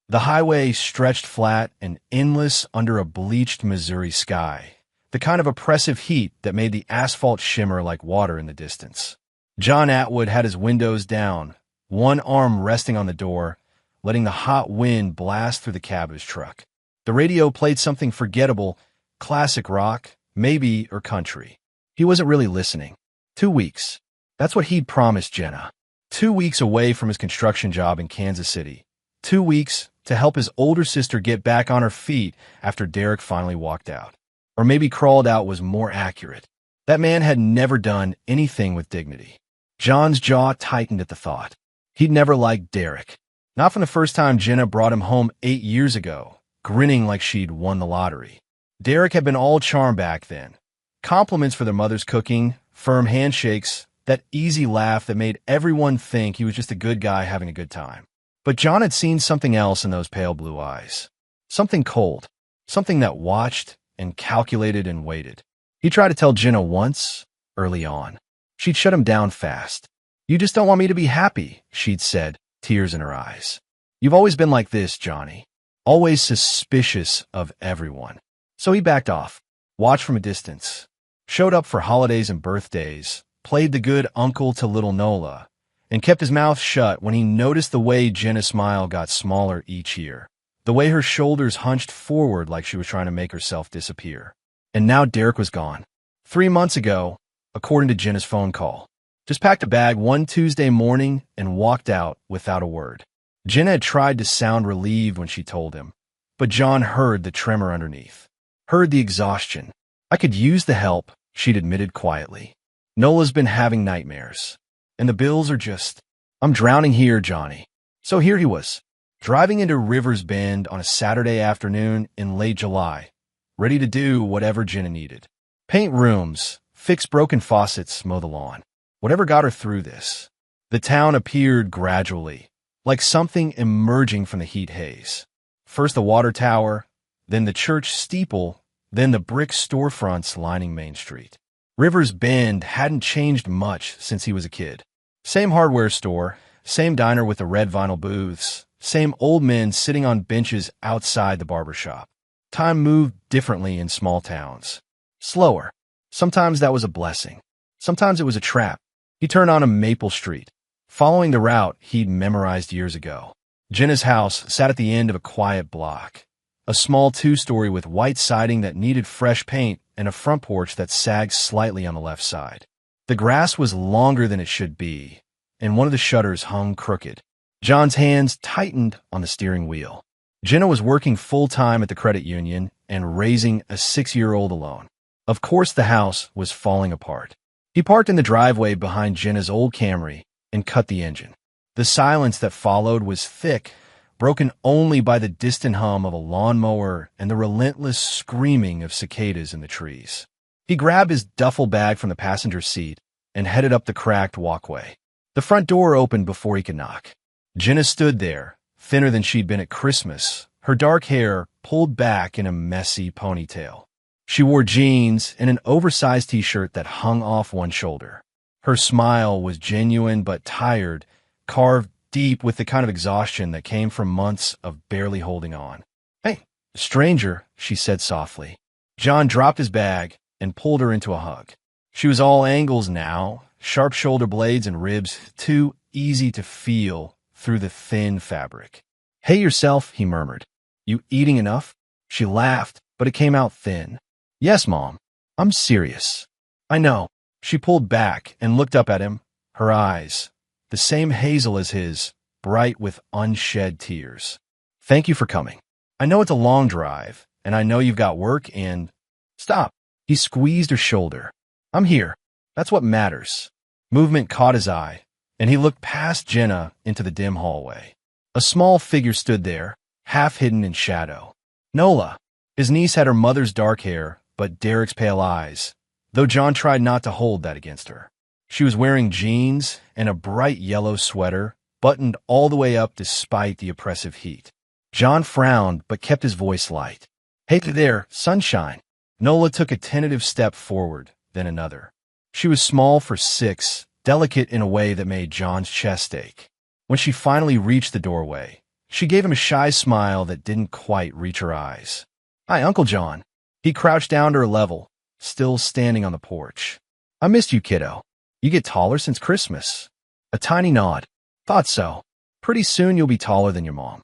The highway stretched flat and endless under a bleached Missouri sky, the kind of oppressive heat that made the asphalt shimmer like water in the distance. John Atwood had his windows down, one arm resting on the door, letting the hot wind blast through the cab of his truck. The radio played something forgettable, classic rock, maybe, or country. He wasn't really listening. 2 weeks. That's what he'd promised Jenna. 2 weeks away from his construction job in Kansas City. 2 weeks to help his older sister get back on her feet after Derek finally walked out. Or maybe crawled out was more accurate. That man had never done anything with dignity. John's jaw tightened at the thought. He'd never liked Derek. Not from the first time Jenna brought him home 8 years ago, grinning like she'd won the lottery. Derek had been all charm back then. Compliments for their mother's cooking, firm handshakes, that easy laugh that made everyone think he was just a good guy having a good time. But John had seen something else in those pale blue eyes. Something cold. Something that watched and calculated and waited. He tried to tell Jenna once, early on. She'd shut him down fast. "You just don't want me to be happy," she'd said, tears in her eyes. "You've always been like this, Johnny. Always suspicious of everyone." So he backed off, watched from a distance, showed up for holidays and birthdays, played the good uncle to little Nola, and kept his mouth shut when he noticed the way Jenna's smile got smaller each year, the way her shoulders hunched forward like she was trying to make herself disappear. And now Derek was gone. 3 months ago, according to Jenna's phone call. Just packed a bag one Tuesday morning and walked out without a word. Jenna had tried to sound relieved when she told him, but John heard the tremor underneath, heard the exhaustion. "I could use the help," she'd admitted quietly. "Nola's been having nightmares. And the bills are just, I'm drowning here, Johnny." So here he was, driving into Rivers Bend on a Saturday afternoon in late July, ready to do whatever Jenna needed. Paint rooms, fix broken faucets, mow the lawn. Whatever got her through this. The town appeared gradually, like something emerging from the heat haze. First the water tower, then the church steeple, then the brick storefronts lining Main Street. Rivers Bend hadn't changed much since he was a kid. Same hardware store, same diner with the red vinyl booths, same old men sitting on benches outside the barber shop. Time moved differently in small towns. Slower. Sometimes that was a blessing. Sometimes it was a trap. He turned on a Maple Street, following the route he'd memorized years ago. Jenna's house sat at the end of a quiet block. A small 2-story with white siding that needed fresh paint and a front porch that sagged slightly on the left side. The grass was longer than it should be, and one of the shutters hung crooked. John's hands tightened on the steering wheel. Jenna was working full-time at the credit union and raising a 6-year-old alone. Of course the house was falling apart. He parked in the driveway behind Jenna's old Camry and cut the engine. The silence that followed was thick, broken only by the distant hum of a lawnmower and the relentless screaming of cicadas in the trees. He grabbed his duffel bag from the passenger seat and headed up the cracked walkway. The front door opened before he could knock. Jenna stood there, thinner than she'd been at Christmas, her dark hair pulled back in a messy ponytail. She wore jeans and an oversized t-shirt that hung off one shoulder. Her smile was genuine but tired, carved deep with the kind of exhaustion that came from months of barely holding on. "Hey, stranger," she said softly. John dropped his bag and pulled her into a hug. She was all angles now, sharp shoulder blades and ribs too easy to feel through the thin fabric. "Hey yourself," he murmured. "You eating enough?" She laughed, but it came out thin. "Yes, Mom. I'm serious." "I know." She pulled back and looked up at him, her eyes, the same hazel as his, bright with unshed tears. "Thank you for coming. I know it's a long drive, and I know you've got work and—" "Stop." He squeezed her shoulder. "I'm here. That's what matters." Movement caught his eye, and he looked past Jenna into the dim hallway. A small figure stood there, half hidden in shadow. Nola. His niece had her mother's dark hair, but Derek's pale eyes, though John tried not to hold that against her. She was wearing jeans and a bright yellow sweater, buttoned all the way up despite the oppressive heat. John frowned but kept his voice light. "Hey there, sunshine." Nola took a tentative step forward, then another. She was small for 6, delicate in a way that made John's chest ache. When she finally reached the doorway, She gave him a shy smile that didn't quite reach her eyes. "Hi, Uncle John." He crouched down to her level, still standing on the porch. "I missed you, kiddo. You get taller since Christmas." A tiny nod. "Thought so. Pretty soon you'll be taller than your mom."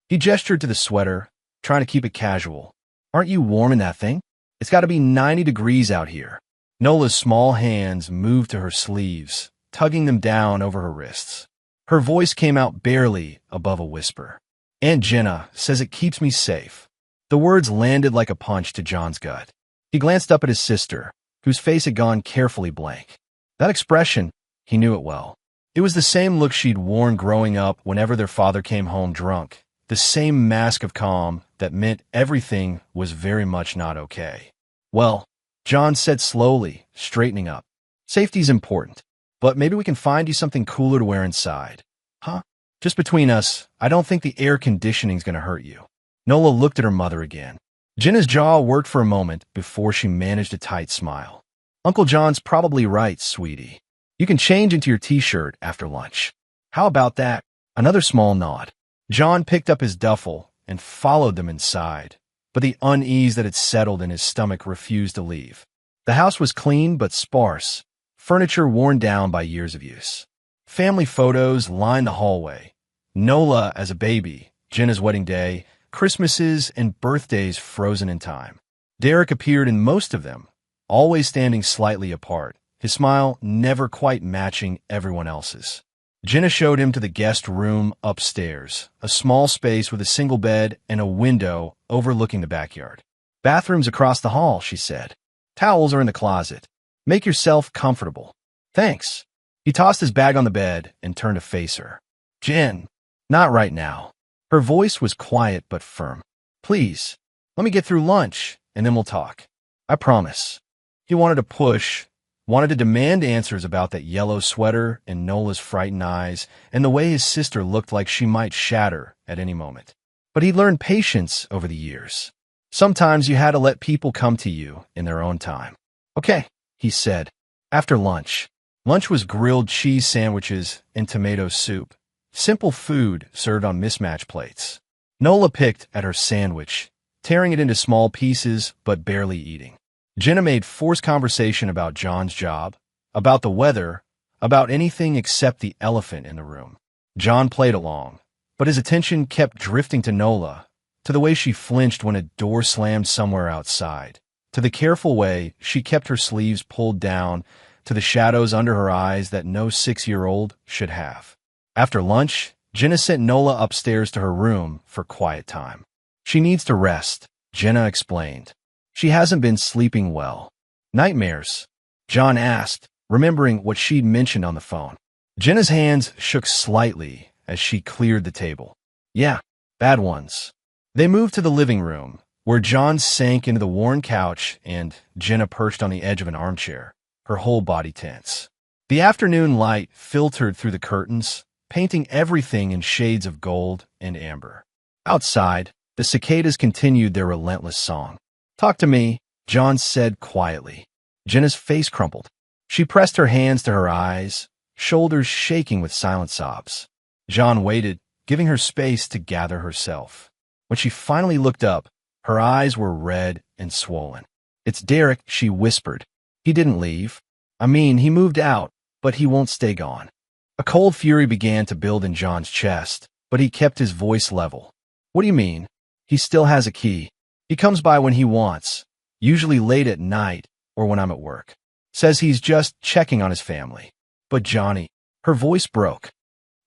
He gestured to the sweater, trying to keep it casual. "Aren't you warm in that thing? It's got to be 90 degrees out here." Nola's small hands moved to her sleeves, tugging them down over her wrists. Her voice came out barely above a whisper. "Aunt Jenna says it keeps me safe." The words landed like a punch to John's gut. He glanced up at his sister, whose face had gone carefully blank. That expression, he knew it well. It was the same look she'd worn growing up whenever their father came home drunk, the same mask of calm that meant everything was very much not okay. "Well," John said slowly, straightening up, "safety's important, but maybe we can find you something cooler to wear inside." "Huh? Just between us, I don't think the air conditioning's gonna hurt you." Nola looked at her mother again. Jenna's jaw worked for a moment before she managed a tight smile. "Uncle John's probably right, sweetie. You can change into your t-shirt after lunch." "How about that?" Another small nod. John picked up his duffel and followed them inside, but the unease that had settled in his stomach refused to leave. The house was clean but sparse, furniture worn down by years of use. Family photos lined the hallway. Nola as a baby, Jenna's wedding day, Christmases and birthdays frozen in time. Derek appeared in most of them, always standing slightly apart, his smile never quite matching everyone else's. Jenna showed him to the guest room upstairs, a small space with a single bed and a window overlooking the backyard. "Bathroom's across the hall," she said. "Towels are in the closet. Make yourself comfortable." "Thanks." He tossed his bag on the bed and turned to face her. "Jen, not right now." Her voice was quiet but firm. "Please, let me get through lunch, and then we'll talk. I promise." He wanted to push, wanted to demand answers about that yellow sweater and Nola's frightened eyes and the way his sister looked like she might shatter at any moment. But he'd learned patience over the years. Sometimes you had to let people come to you in their own time. "Okay," he said. After lunch. Lunch was grilled cheese sandwiches and tomato soup. Simple food served on mismatched plates. Nola picked at her sandwich, tearing it into small pieces but barely eating. Jenna made forced conversation about John's job, about the weather, about anything except the elephant in the room. John played along, but his attention kept drifting to Nola, to the way she flinched when a door slammed somewhere outside, to the careful way she kept her sleeves pulled down, to the shadows under her eyes that no 6-year-old should have. After lunch, Jenna sent Nola upstairs to her room for quiet time. "She needs to rest," Jenna explained. "She hasn't been sleeping well." "Nightmares?" John asked, remembering what she'd mentioned on the phone. Jenna's hands shook slightly as she cleared the table. "Yeah, bad ones." They moved to the living room, where John sank into the worn couch and Jenna perched on the edge of an armchair, her whole body tense. The afternoon light filtered through the curtains, painting everything in shades of gold and amber. Outside, the cicadas continued their relentless song. "Talk to me," John said quietly. Jenna's face crumpled. She pressed her hands to her eyes, shoulders shaking with silent sobs. John waited, giving her space to gather herself. When she finally looked up, her eyes were red and swollen. "It's Derek," she whispered. "He didn't leave. I mean, he moved out, but he won't stay gone." A cold fury began to build in John's chest, but he kept his voice level. "What do you mean?" "He still has a key. He comes by when he wants, usually late at night or when I'm at work. Says he's just checking on his family." "But Johnny," her voice broke.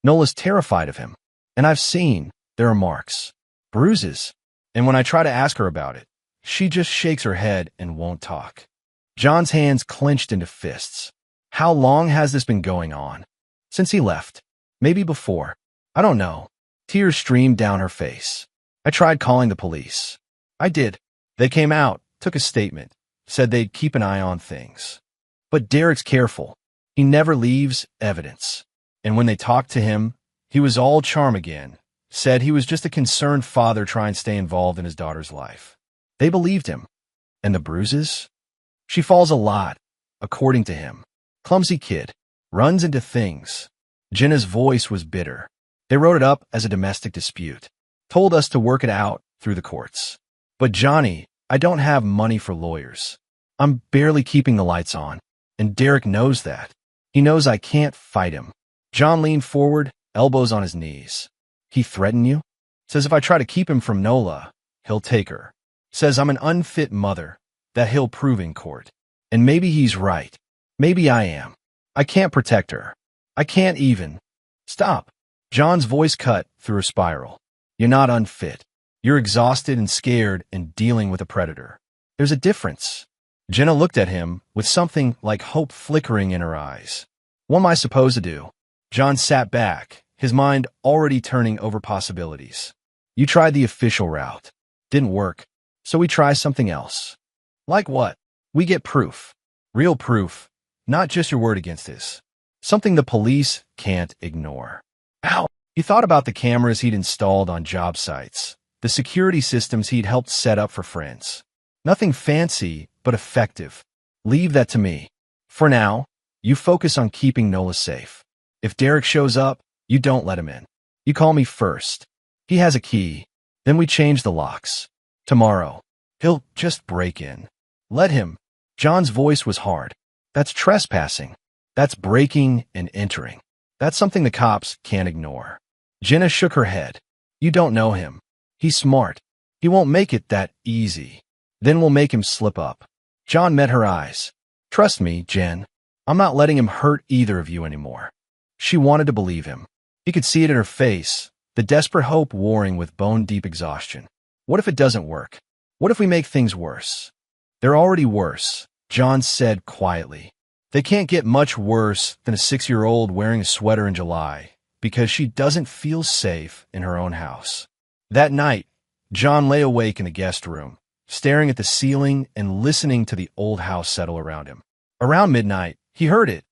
"Nola's terrified of him, and I've seen there are marks, bruises, and when I try to ask her about it, she just shakes her head and won't talk." John's hands clenched into fists. "How long has this been going on?" "Since he left. Maybe before. I don't know." Tears streamed down her face. "I tried calling the police." "I did. They came out, took a statement, said they'd keep an eye on things. But Derek's careful. He never leaves evidence. And when they talked to him, he was all charm again, said he was just a concerned father trying to stay involved in his daughter's life. They believed him. And the bruises? She falls a lot, according to him. Clumsy kid. Runs into things." Jenna's voice was bitter. They wrote it up as a domestic dispute, told us to work it out through the courts. But Johnny, I don't have money for lawyers. I'm barely keeping the lights on, and Derek knows that. He knows I can't fight him. John leaned forward, elbows on his knees. He threatened you? Says if I try to keep him from Nola, he'll take her. Says I'm an unfit mother, that he'll prove in court. And maybe he's right. Maybe I am. I can't protect her. I can't even. Stop. John's voice cut through a spiral. You're not unfit. You're exhausted and scared and dealing with a predator. There's a difference. Jenna looked at him with something like hope flickering in her eyes. What am I supposed to do? John sat back, his mind already turning over possibilities. You tried the official route. Didn't work. So we try something else. Like what? We get proof. Real proof. Not just your word against this. Something the police can't ignore. Ow! He thought about the cameras he'd installed on job sites, the security systems he'd helped set up for friends. Nothing fancy, but effective. Leave that to me. For now, you focus on keeping Nola safe. If Derek shows up, you don't let him in. You call me first. He has a key. Then we change the locks. Tomorrow, he'll just break in. Let him. John's voice was hard. That's trespassing. That's breaking and entering. That's something the cops can't ignore. Jenna shook her head. You don't know him. He's smart. He won't make it that easy. Then we'll make him slip up. John met her eyes. Trust me, Jen. I'm not letting him hurt either of you anymore. She wanted to believe him. He could see it in her face, the desperate hope warring with bone-deep exhaustion. What if it doesn't work? What if we make things worse? They're already worse, John said quietly. They can't get much worse than a 6-year-old wearing a sweater in July because she doesn't feel safe in her own house. That night, John lay awake in the guest room, staring at the ceiling and listening to the old house settle around him. Around midnight, he heard it,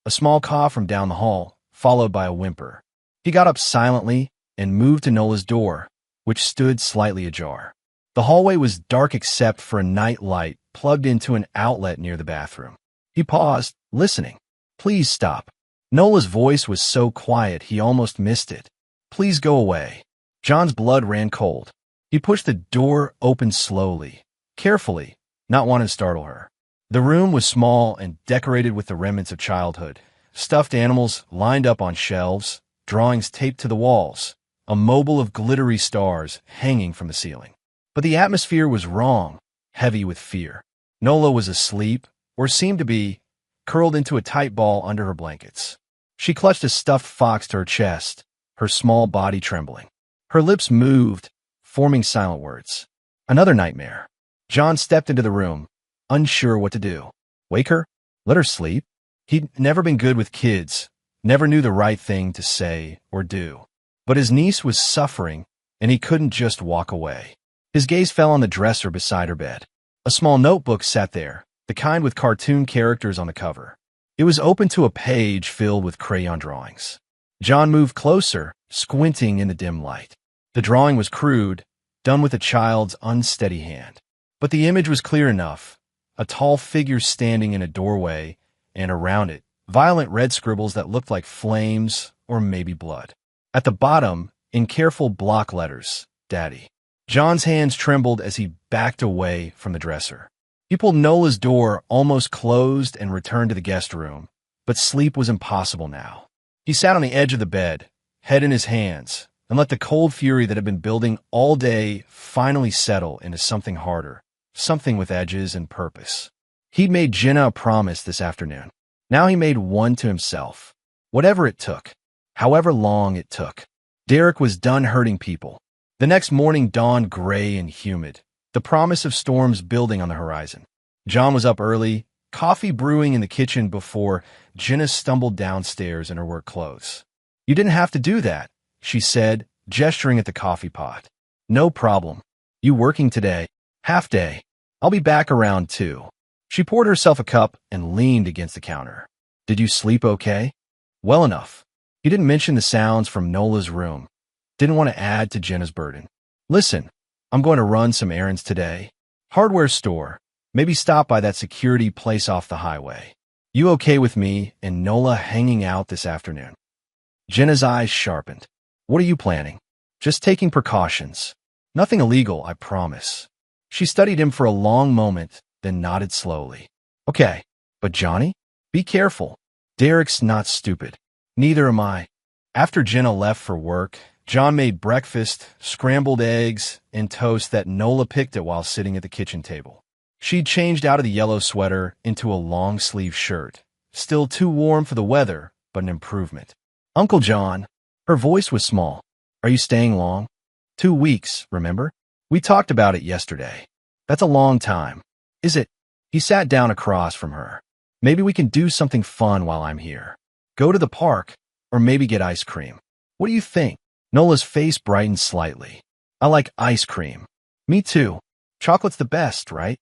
a small cough from down the hall, followed by a whimper. He got up silently and moved to Nola's door, which stood slightly ajar. The hallway was dark except for a night light plugged into an outlet near the bathroom. He paused, listening. Please stop. Nola's voice was so quiet he almost missed it. Please go away. John's blood ran cold. He pushed the door open slowly, carefully, not wanting to startle her. The room was small and decorated with the remnants of childhood. Stuffed animals lined up on shelves, drawings taped to the walls, a mobile of glittery stars hanging from the ceiling. But the atmosphere was wrong, heavy with fear. Nola was asleep, or seemed to be, curled into a tight ball under her blankets. She clutched a stuffed fox to her chest, her small body trembling. Her lips moved, forming silent words. Another nightmare. John stepped into the room, unsure what to do. Wake her? Let her sleep? He'd never been good with kids, never knew the right thing to say or do. But his niece was suffering, and he couldn't just walk away. His gaze fell on the dresser beside her bed. A small notebook sat there, the kind with cartoon characters on the cover. It was open to a page filled with crayon drawings. John moved closer, squinting in the dim light. The drawing was crude, done with a child's unsteady hand. But the image was clear enough. A tall figure standing in a doorway, and around it, violent red scribbles that looked like flames or maybe blood. At the bottom, in careful block letters, Daddy. John's hands trembled as he backed away from the dresser. He pulled Nola's door almost closed and returned to the guest room, but sleep was impossible now. He sat on the edge of the bed, head in his hands, and let the cold fury that had been building all day finally settle into something harder, something with edges and purpose. He'd made Jenna a promise this afternoon. Now he made one to himself. Whatever it took, however long it took. Derek was done hurting people. The next morning dawned gray and humid, the promise of storms building on the horizon. John was up early, coffee brewing in the kitchen before Jenna stumbled downstairs in her work clothes. You didn't have to do that, she said, gesturing at the coffee pot. No problem. You working today? Half day. I'll be back around 2. She poured herself a cup and leaned against the counter. Did you sleep okay? Well enough. He didn't mention the sounds from Nola's room. Didn't want to add to Jenna's burden. Listen, I'm going to run some errands today. Hardware store. Maybe stop by that security place off the highway. You okay with me and Nola hanging out this afternoon? Jenna's eyes sharpened. What are you planning? Just taking precautions. Nothing illegal, I promise. She studied him for a long moment, then nodded slowly. Okay, but Johnny? Be careful. Derek's not stupid. Neither am I. After Jenna left for work, John made breakfast, scrambled eggs, and toast that Nola picked at while sitting at the kitchen table. She'd changed out of the yellow sweater into a long-sleeve shirt. Still too warm for the weather, but an improvement. Uncle John. Her voice was small. Are you staying long? 2 weeks, remember? We talked about it yesterday. That's a long time. Is it? He sat down across from her. Maybe we can do something fun while I'm here. Go to the park, or maybe get ice cream. What do you think? Nola's face brightened slightly. I like ice cream. Me too. Chocolate's the best, right?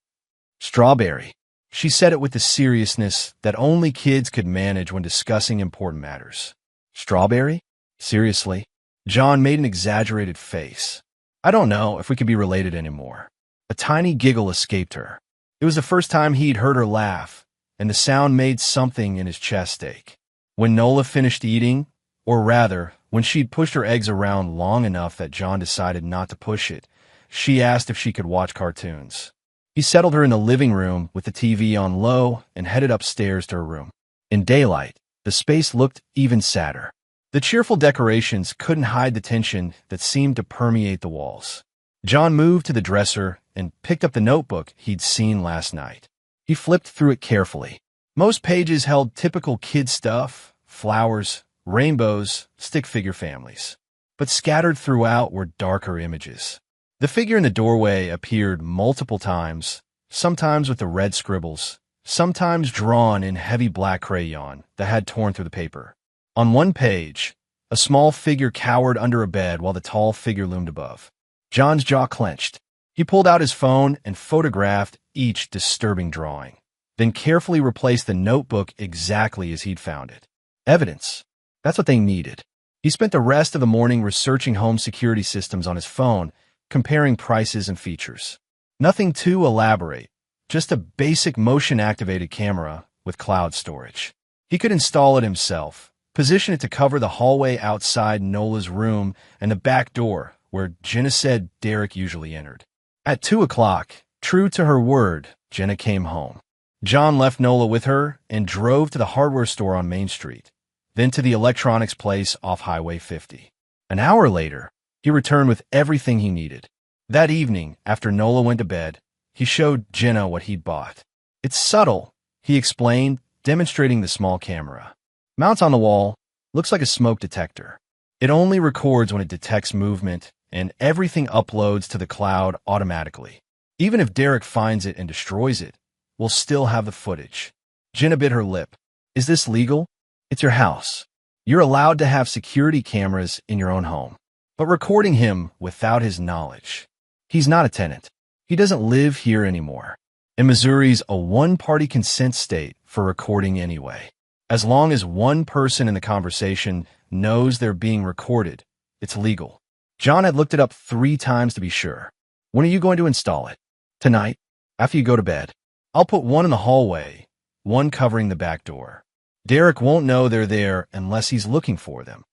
Strawberry. She said it with the seriousness that only kids could manage when discussing important matters. Strawberry? Seriously? John made an exaggerated face. I don't know if we could be related anymore. A tiny giggle escaped her. It was the first time he'd heard her laugh, and the sound made something in his chest ache. When Nola finished eating, or rather, when she'd pushed her eggs around long enough that John decided not to push it, she asked if she could watch cartoons. He settled her in the living room with the TV on low and headed upstairs to her room. In daylight, the space looked even sadder. The cheerful decorations couldn't hide the tension that seemed to permeate the walls. John moved to the dresser and picked up the notebook he'd seen last night. He flipped through it carefully. Most pages held typical kid stuff, flowers, rainbows, stick figure families. But scattered throughout were darker images. The figure in the doorway appeared multiple times, sometimes with the red scribbles, sometimes drawn in heavy black crayon that had torn through the paper. On one page, a small figure cowered under a bed while the tall figure loomed above. John's jaw clenched. He pulled out his phone and photographed each disturbing drawing, then carefully replaced the notebook exactly as he'd found it. Evidence. That's what they needed. He spent the rest of the morning researching home security systems on his phone, comparing prices and features. Nothing too elaborate, just a basic motion-activated camera with cloud storage. He could install it himself, position it to cover the hallway outside Nola's room and the back door where Jenna said Derek usually entered. At 2 o'clock, true to her word, Jenna came home. John left Nola with her and drove to the hardware store on Main Street, then to the electronics place off Highway 50. An hour later, he returned with everything he needed. That evening, after Nola went to bed, he showed Jenna what he'd bought. It's subtle, he explained, demonstrating the small camera. Mounts on the wall, looks like a smoke detector. It only records when it detects movement, and everything uploads to the cloud automatically. Even if Derek finds it and destroys it, we'll still have the footage. Jenna bit her lip. Is this legal? It's your house. You're allowed to have security cameras in your own home. But recording him without his knowledge. He's not a tenant. He doesn't live here anymore. And Missouri's a one-party consent state for recording anyway. As long as one person in the conversation knows they're being recorded, it's legal. John had looked it up 3 times to be sure. When are you going to install it? Tonight, after you go to bed. I'll put one in the hallway, one covering the back door. Derek won't know they're there unless he's looking for them.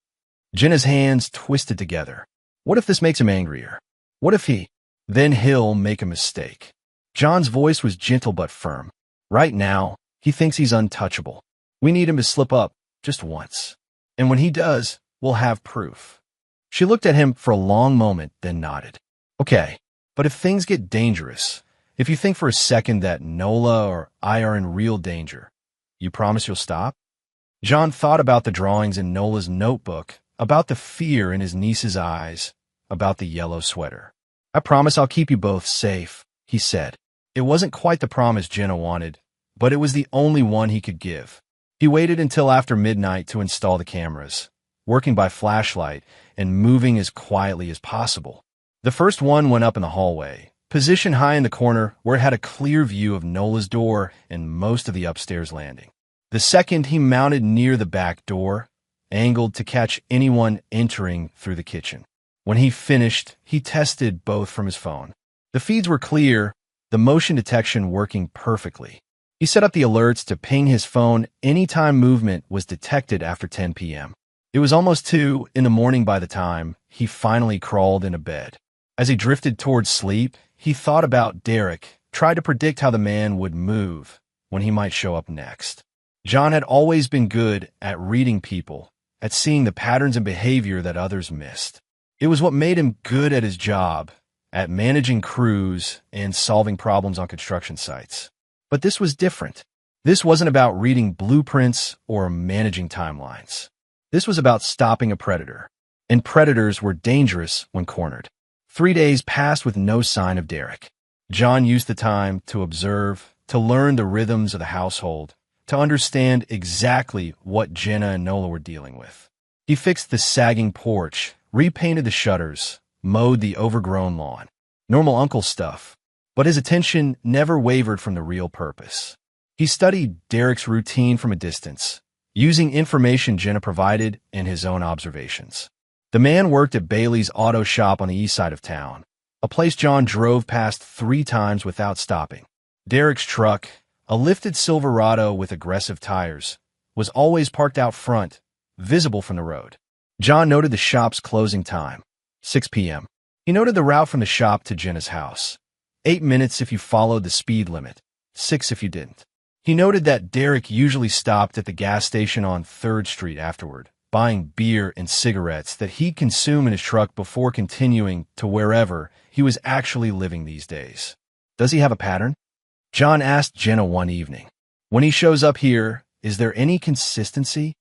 Jenna's hands twisted together. What if this makes him angrier? What if he? Then he'll make a mistake. John's voice was gentle but firm. Right now, he thinks he's untouchable. We need him to slip up just once. And when he does, we'll have proof. She looked at him for a long moment, then nodded. Okay, but if things get dangerous, if you think for a second that Nola or I are in real danger, you promise you'll stop? John thought about the drawings in Nola's notebook, about the fear in his niece's eyes, about the yellow sweater. I promise I'll keep you both safe, he said. It wasn't quite the promise Jenna wanted, but it was the only one he could give. He waited until after midnight to install the cameras, working by flashlight and moving as quietly as possible. The first one went up in the hallway, positioned high in the corner where it had a clear view of Nola's door and most of the upstairs landing. The second he mounted near the back door, angled to catch anyone entering through the kitchen. When he finished, he tested both from his phone. The feeds were clear, the motion detection working perfectly. He set up the alerts to ping his phone anytime movement was detected after 10 p.m. It was almost 2 in the morning by the time he finally crawled into bed. As he drifted towards sleep, he thought about Derek, tried to predict how the man would move when he might show up next. John had always been good at reading people, at seeing the patterns and behavior that others missed. It was what made him good at his job, at managing crews and solving problems on construction sites. But this was different. This wasn't about reading blueprints or managing timelines. This was about stopping a predator, and predators were dangerous when cornered. 3 days passed with no sign of Derek. John used the time to observe, to learn the rhythms of the household, to understand exactly what Jenna and Nola were dealing with. He fixed the sagging porch, repainted the shutters, mowed the overgrown lawn. Normal uncle stuff, but his attention never wavered from the real purpose. He studied Derek's routine from a distance, using information Jenna provided and his own observations. The man worked at Bailey's auto shop on the east side of town, a place John drove past 3 times without stopping. Derek's truck, a lifted Silverado with aggressive tires, was always parked out front, visible from the road. John noted the shop's closing time, 6 p.m. He noted the route from the shop to Jenna's house, 8 minutes if you followed the speed limit, 6 if you didn't. He noted that Derek usually stopped at the gas station on 3rd Street afterward, buying beer and cigarettes that he'd consume in his truck before continuing to wherever he was actually living these days. Does he have a pattern? John asked Jenna one evening. When he shows up here, is there any consistency?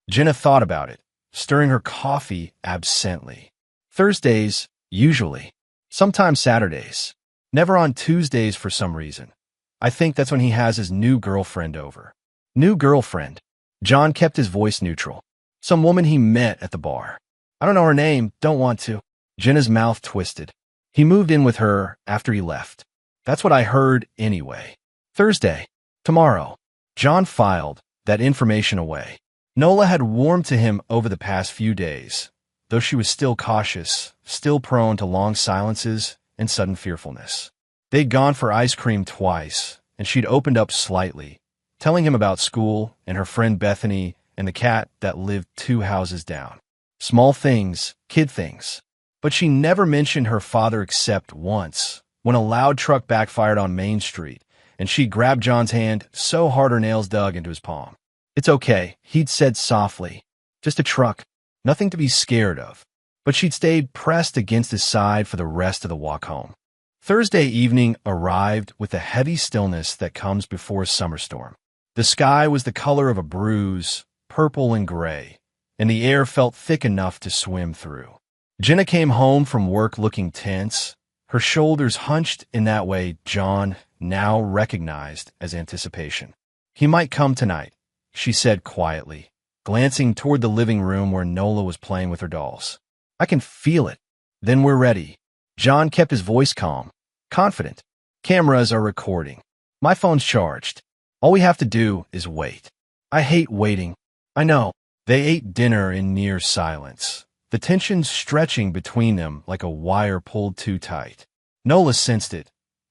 Jenna thought about it, stirring her coffee absently. Thursdays, usually. Sometimes Saturdays. Never on Tuesdays for some reason. I think that's when he has his new girlfriend over. New girlfriend. John kept his voice neutral. Some woman he met at the bar. I don't know her name, don't want to. Jenna's mouth twisted. He moved in with her after he left. That's what I heard anyway. Thursday. Tomorrow. John filed that information away. Nola had warmed to him over the past few days, though she was still cautious, still prone to long silences and sudden fearfulness. They'd gone for ice cream twice, and she'd opened up slightly, telling him about school and her friend Bethany and the cat that lived 2 houses down. Small things, kid things. But she never mentioned her father except once, when a loud truck backfired on Main Street, and she grabbed John's hand so hard her nails dug into his palm. It's okay, he'd said softly. Just a truck. Nothing to be scared of. But she'd stayed pressed against his side for the rest of the walk home. Thursday evening arrived with the heavy stillness that comes before a summer storm. The sky was the color of a bruise, purple and gray, and the air felt thick enough to swim through. Jenna came home from work looking tense, her shoulders hunched in that way John now recognized as anticipation. He might come tonight, she said quietly, glancing toward the living room where Nola was playing with her dolls. I can feel it. Then we're ready. John kept his voice calm, confident. Cameras are recording. My phone's charged. All we have to do is wait. I hate waiting. I know. They ate dinner in near silence, the tension stretching between them like a wire pulled too tight. Nola sensed it.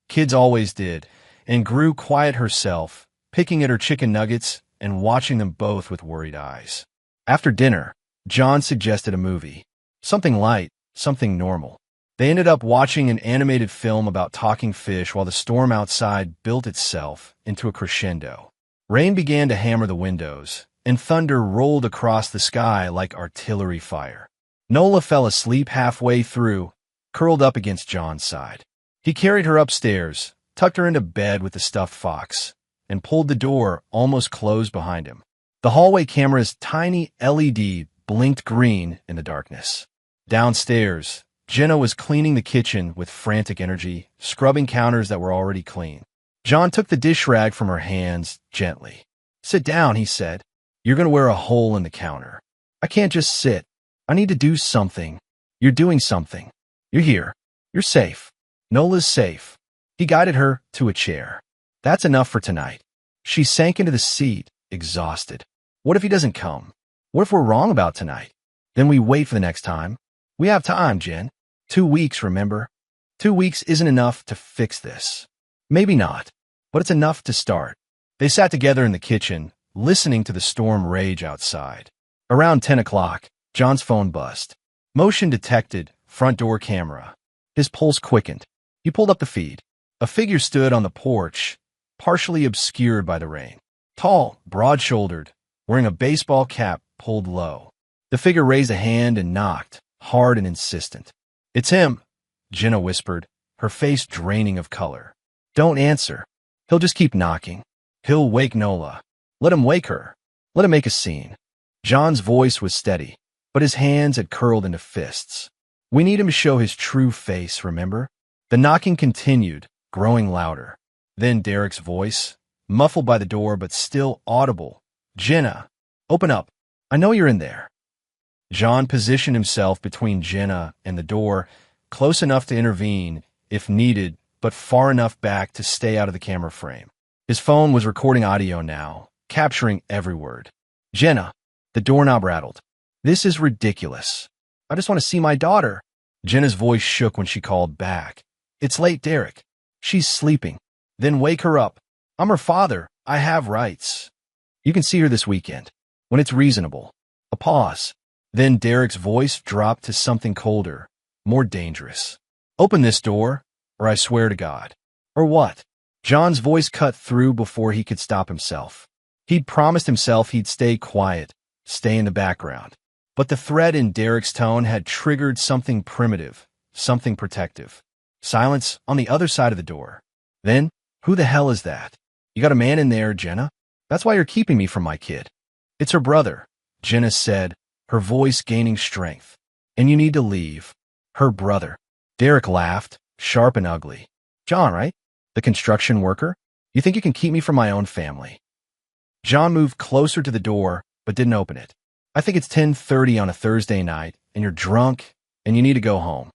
Kids always did, and grew quiet herself, picking at her chicken nuggets and watching them both with worried eyes. After dinner, John suggested a movie. Something light, something normal. They ended up watching an animated film about talking fish while the storm outside built itself into a crescendo. Rain began to hammer the windows, and thunder rolled across the sky like artillery fire. Nola fell asleep halfway through, curled up against John's side. He carried her upstairs, tucked her into bed with the stuffed fox, and pulled the door almost closed behind him. The hallway camera's tiny LED blinked green in the darkness. Downstairs, Jenna was cleaning the kitchen with frantic energy, scrubbing counters that were already clean. John took the dish rag from her hands gently. Sit down, he said. You're going to wear a hole in the counter. I can't just sit. I need to do something. You're doing something. You're here. You're safe. Nola's safe. He guided her to a chair. That's enough for tonight. She sank into the seat, exhausted. What if he doesn't come? What if we're wrong about tonight? Then we wait for the next time. We have time, Jen. 2 weeks, remember? 2 weeks isn't enough to fix this. Maybe not, but it's enough to start. They sat together in the kitchen, listening to the storm rage outside. Around 10 o'clock, John's phone buzzed. Motion detected, front door camera. His pulse quickened. He pulled up the feed. A figure stood on the porch, partially obscured by the rain. Tall, broad-shouldered, wearing a baseball cap pulled low. The figure raised a hand and knocked, hard and insistent. "It's him," Jenna whispered, her face draining of color. "Don't answer. He'll just keep knocking. He'll wake Nola. Let him wake her. Let him make a scene." John's voice was steady, but his hands had curled into fists. "We need him to show his true face, remember?" The knocking continued, growing louder. Then Derek's voice, muffled by the door but still audible. "Jenna, open up. I know you're in there." John positioned himself between Jenna and the door, close enough to intervene if needed, but far enough back to stay out of the camera frame. His phone was recording audio now, capturing every word. "Jenna," the doorknob rattled. "This is ridiculous. I just want to see my daughter." Jenna's voice shook when she called back. "It's late, Derek. She's sleeping. Then wake her up. I'm her father. I have rights. You can see her this weekend, when it's reasonable." A pause. Then Derek's voice dropped to something colder, more dangerous. "Open this door, or I swear to God." "Or what?" John's voice cut through before he could stop himself. He'd promised himself he'd stay quiet, stay in the background. But the threat in Derek's tone had triggered something primitive, something protective. Silence on the other side of the door. Then, "Who the hell is that? You got a man in there, Jenna? That's why you're keeping me from my kid." "It's her brother," Jenna said, her voice gaining strength. "And you need to leave. Her brother." Derek laughed, sharp and ugly. "John, right? The construction worker? You think you can keep me from my own family?" John moved closer to the door, but didn't open it. "I think it's 10:30 on a Thursday night, and you're drunk, and you need to go home."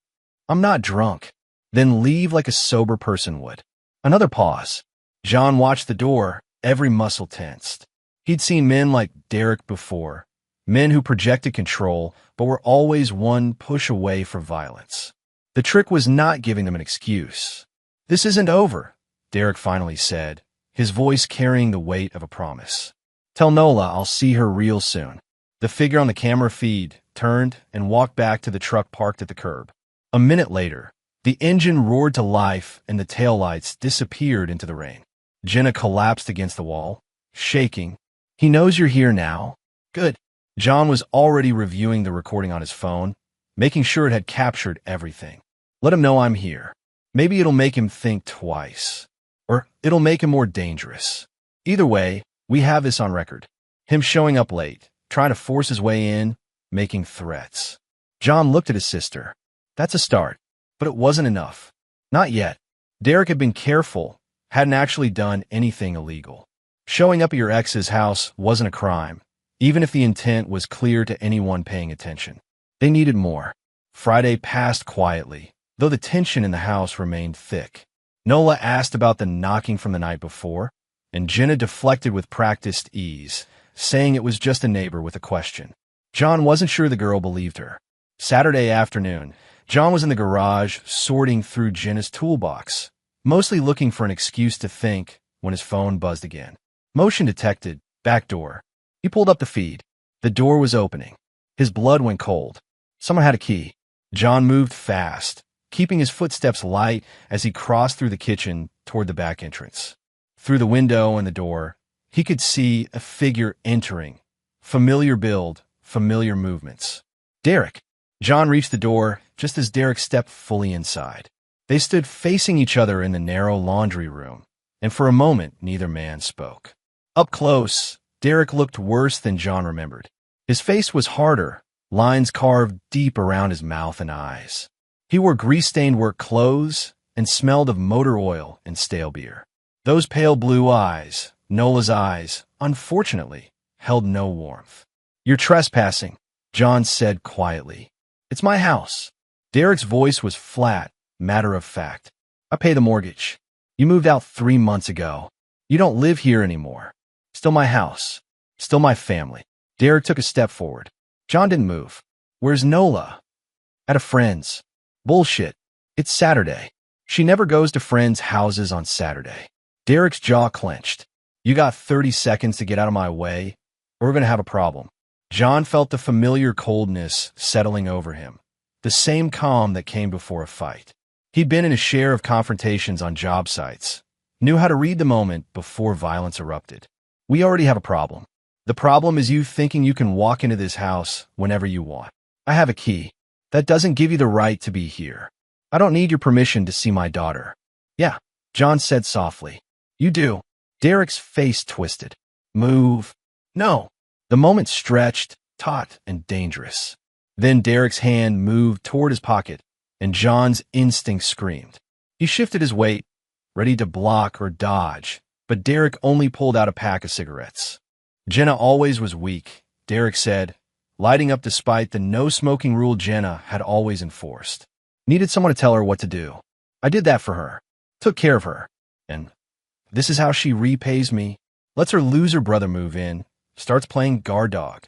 "I'm not drunk." "Then leave like a sober person would." Another pause. John watched the door, every muscle tensed. He'd seen men like Derek before, men who projected control, but were always one push away from violence. The trick was not giving them an excuse. "This isn't over," Derek finally said, his voice carrying the weight of a promise. "Tell Nola I'll see her real soon." The figure on the camera feed turned and walked back to the truck parked at the curb. A minute later, the engine roared to life and the taillights disappeared into the rain. Jenna collapsed against the wall, shaking. "He knows you're here now." "Good." John was already reviewing the recording on his phone, making sure it had captured everything. "Let him know I'm here. Maybe it'll make him think twice. Or it'll make him more dangerous. Either way, we have this on record. Him showing up late, trying to force his way in, making threats." John looked at his sister. "That's a start. But it wasn't enough. Not yet." Derek had been careful, hadn't actually done anything illegal. Showing up at your ex's house wasn't a crime, even if the intent was clear to anyone paying attention. They needed more. Friday passed quietly, though the tension in the house remained thick. Nola asked about the knocking from the night before, and Jenna deflected with practiced ease, saying it was just a neighbor with a question. John wasn't sure the girl believed her. Saturday afternoon, John was in the garage sorting through Jenna's toolbox, mostly looking for an excuse to think when his phone buzzed again. Motion detected, back door. He pulled up the feed. The door was opening. His blood went cold. Someone had a key. John moved fast, keeping his footsteps light as he crossed through the kitchen toward the back entrance. Through the window and the door, he could see a figure entering. Familiar build, familiar movements. Derek. John reached the door just as Derek stepped fully inside. They stood facing each other in the narrow laundry room, and for a moment neither man spoke. Up close, Derek looked worse than John remembered. His face was harder, lines carved deep around his mouth and eyes. He wore grease-stained work clothes and smelled of motor oil and stale beer. Those pale blue eyes, Nola's eyes, unfortunately, held no warmth. "You're trespassing," John said quietly. "It's my house." Derek's voice was flat, matter of fact. "I pay the mortgage. You moved out 3 months ago. You don't live here anymore. Still my house. Still my family." Derek took a step forward. John didn't move. "Where's Nola?" "At a friend's." "Bullshit. It's Saturday. She never goes to friends' houses on Saturday." Derek's jaw clenched. "You got 30 seconds to get out of my way, or we're going to have a problem." John felt the familiar coldness settling over him, the same calm that came before a fight. He'd been in a share of confrontations on job sites, knew how to read the moment before violence erupted. We already have a problem. The problem is you thinking you can walk into this house whenever you want. I have a key. That doesn't give you the right to be here. I don't need your permission to see my daughter. Yeah, John said softly. You do. Derek's face twisted. Move. No. The moment stretched, taut, and dangerous. Then Derek's hand moved toward his pocket, and John's instinct screamed. He shifted his weight, ready to block or dodge, but Derek only pulled out a pack of cigarettes. Jenna always was weak, Derek said, lighting up despite the no-smoking rule Jenna had always enforced. Needed someone to tell her what to do. I did that for her. Took care of her. And this is how she repays me. Lets her loser brother move in. Starts playing guard dog.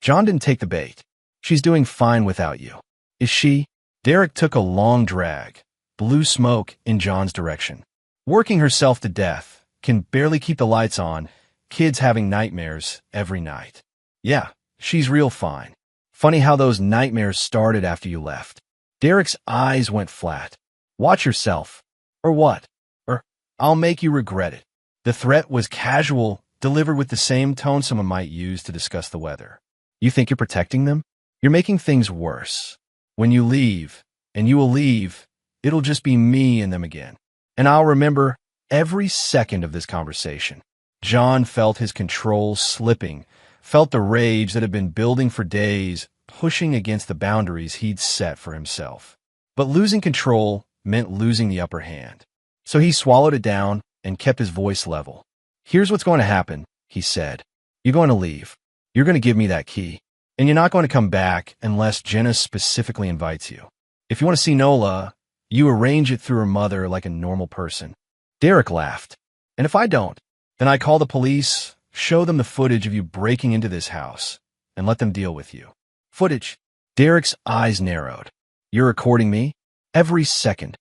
John didn't take the bait. She's doing fine without you. Is she? Derek took a long drag. Blew smoke in John's direction. Working herself to death. Can barely keep the lights on. Kids having nightmares every night. Yeah, she's real fine. Funny how those nightmares started after you left. Derek's eyes went flat. Watch yourself. Or what? Or, I'll make you regret it. The threat was casual, delivered with the same tone someone might use to discuss the weather. You think you're protecting them? You're making things worse. When you leave, and you will leave, it'll just be me and them again. And I'll remember every second of this conversation. John felt his control slipping, felt the rage that had been building for days, pushing against the boundaries he'd set for himself. But losing control meant losing the upper hand. So he swallowed it down and kept his voice level. Here's what's going to happen, he said. You're going to leave. You're going to give me that key. And you're not going to come back unless Jenna specifically invites you. If you want to see Nola, you arrange it through her mother like a normal person. Derek laughed. And if I don't, then I call the police, show them the footage of you breaking into this house, and let them deal with you. Footage. Derek's eyes narrowed. You're recording me? Every second.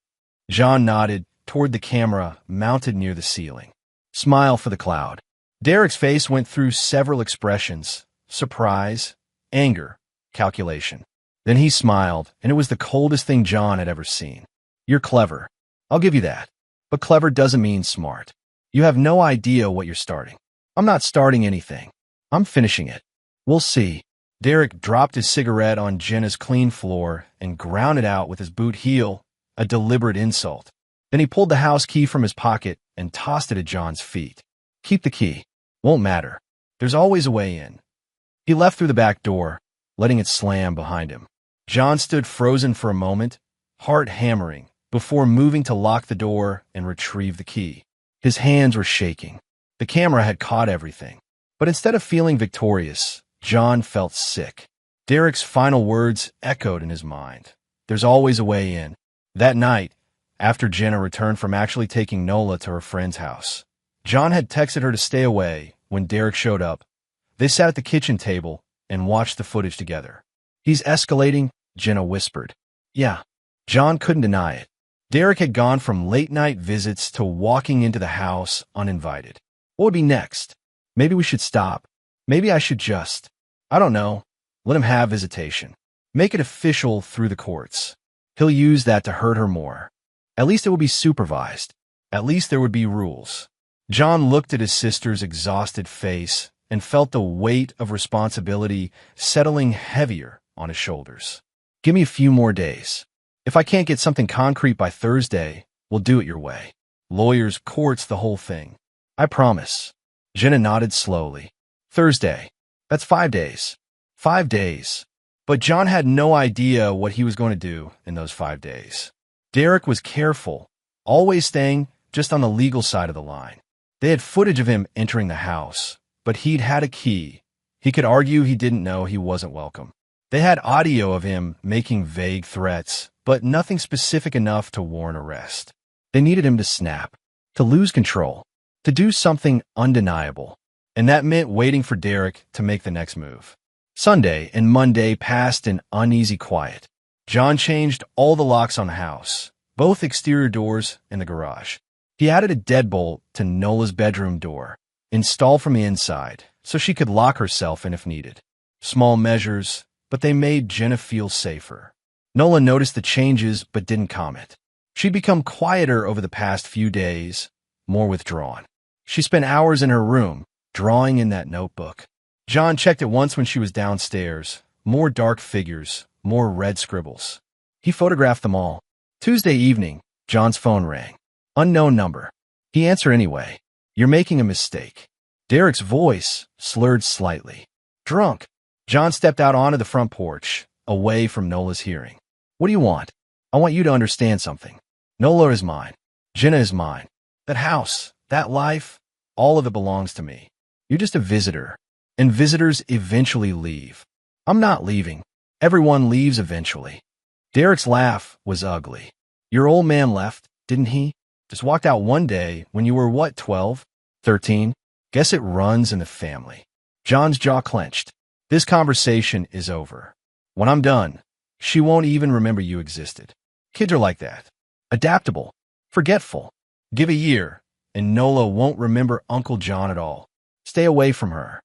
John nodded toward the camera mounted near the ceiling. Smile for the cloud. Derek's face went through several expressions. Surprise, anger, calculation. Then he smiled, and it was the coldest thing John had ever seen. You're clever. I'll give you that. But clever doesn't mean smart. You have no idea what you're starting. I'm not starting anything. I'm finishing it. We'll see. Derek dropped his cigarette on Jenna's clean floor and ground it out with his boot heel, a deliberate insult. Then he pulled the house key from his pocket and tossed it at John's feet. Keep the key. Won't matter. There's always a way in. He left through the back door, letting it slam behind him. John stood frozen for a moment, heart hammering, before moving to lock the door and retrieve the key. His hands were shaking. The camera had caught everything. But instead of feeling victorious, John felt sick. Derek's final words echoed in his mind. There's always a way in. That night, after Jenna returned from actually taking Nola to her friend's house, John had texted her to stay away when Derek showed up. They sat at the kitchen table and watched the footage together. He's escalating, Jenna whispered. Yeah. John couldn't deny it. Derek had gone from late-night visits to walking into the house uninvited. What would be next? Maybe we should stop. Maybe I should just, I don't know, let him have visitation. Make it official through the courts. He'll use that to hurt her more. At least it would be supervised. At least there would be rules. John looked at his sister's exhausted face and felt the weight of responsibility settling heavier on his shoulders. Give me a few more days. If I can't get something concrete by Thursday, we'll do it your way. Lawyers, courts, the whole thing. I promise. Jenna nodded slowly. Thursday. That's 5 days. 5 days. But John had no idea what he was going to do in those 5 days. Derek was careful, always staying just on the legal side of the line. They had footage of him entering the house, but he'd had a key. He could argue he didn't know he wasn't welcome. They had audio of him making vague threats, but nothing specific enough to warrant arrest. They needed him to snap, to lose control, to do something undeniable. And that meant waiting for Derek to make the next move. Sunday and Monday passed in uneasy quiet. John changed all the locks on the house, both exterior doors and the garage. He added a deadbolt to Nola's bedroom door, installed from the inside, so she could lock herself in if needed. Small measures, but they made Jenna feel safer. Nola noticed the changes but didn't comment. She'd become quieter over the past few days, more withdrawn. She spent hours in her room, drawing in that notebook. John checked it once when she was downstairs. More dark figures, more red scribbles. He photographed them all. Tuesday evening, John's phone rang. Unknown number. He answered anyway. "You're making a mistake." Derek's voice slurred slightly. "Drunk." John stepped out onto the front porch, away from Nola's hearing. "What do you want?" "I want you to understand something. Nola is mine. Jenna is mine. That house, that life, all of it belongs to me. You're just a visitor, and visitors eventually leave. I'm not leaving. Everyone leaves eventually." Derek's laugh was ugly. "Your old man left, didn't he? Just walked out one day when you were what, 12? 13? Guess it runs in the family." John's jaw clenched. "This conversation is over. When I'm done, she won't even remember you existed. Kids are like that. Adaptable. Forgetful. Give a year, and Nola won't remember Uncle John at all. Stay away from her."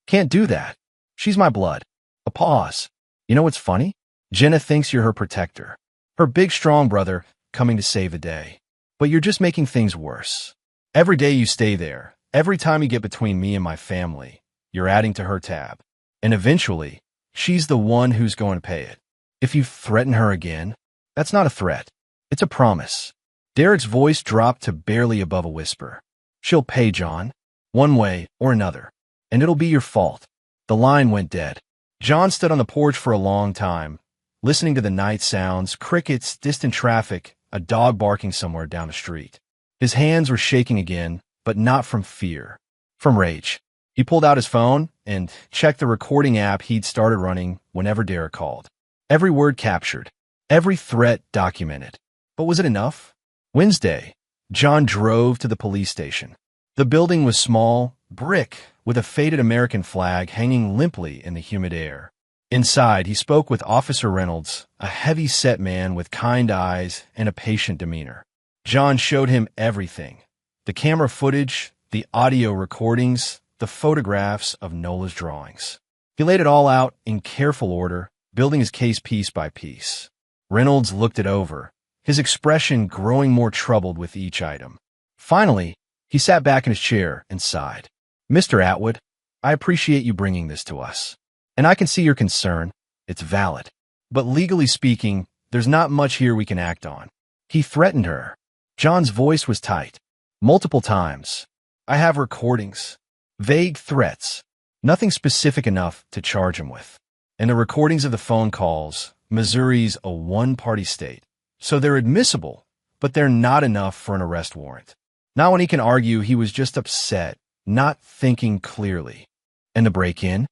"Can't do that. She's my blood." A pause. "You know what's funny? Jenna thinks you're her protector. Her big, strong brother coming to save the day. But you're just making things worse. Every day you stay there, every time you get between me and my family, you're adding to her tab. And eventually, she's the one who's going to pay it. If you threaten her again, that's not a threat. It's a promise." Derek's voice dropped to barely above a whisper. "She'll pay, John, one way or another, and it'll be your fault." The line went dead. John stood on the porch for a long time, listening to the night sounds, crickets, distant traffic, a dog barking somewhere down the street. His hands were shaking again, but not from fear, from rage. He pulled out his phone and checked the recording app he'd started running whenever Derek called. Every word captured, every threat documented. But was it enough? Wednesday, John drove to the police station. The building was small, brick, with a faded American flag hanging limply in the humid air. Inside, he spoke with Officer Reynolds, a heavy-set man with kind eyes and a patient demeanor. John showed him everything. The camera footage, the audio recordings, the photographs of Nola's drawings. He laid it all out in careful order, building his case piece by piece. Reynolds looked it over, his expression growing more troubled with each item. Finally, he sat back in his chair and sighed. "Mr. Atwood, I appreciate you bringing this to us. And I can see your concern. It's valid. But legally speaking, there's not much here we can act on." He threatened her. John's voice was tight. "Multiple times. I have recordings. Vague threats. Nothing specific enough to charge him with. And the recordings of the phone calls, Missouri's a one-party state. So they're admissible, but they're not enough for an arrest warrant. Not when he can argue he was just upset, not thinking clearly. And the break-in?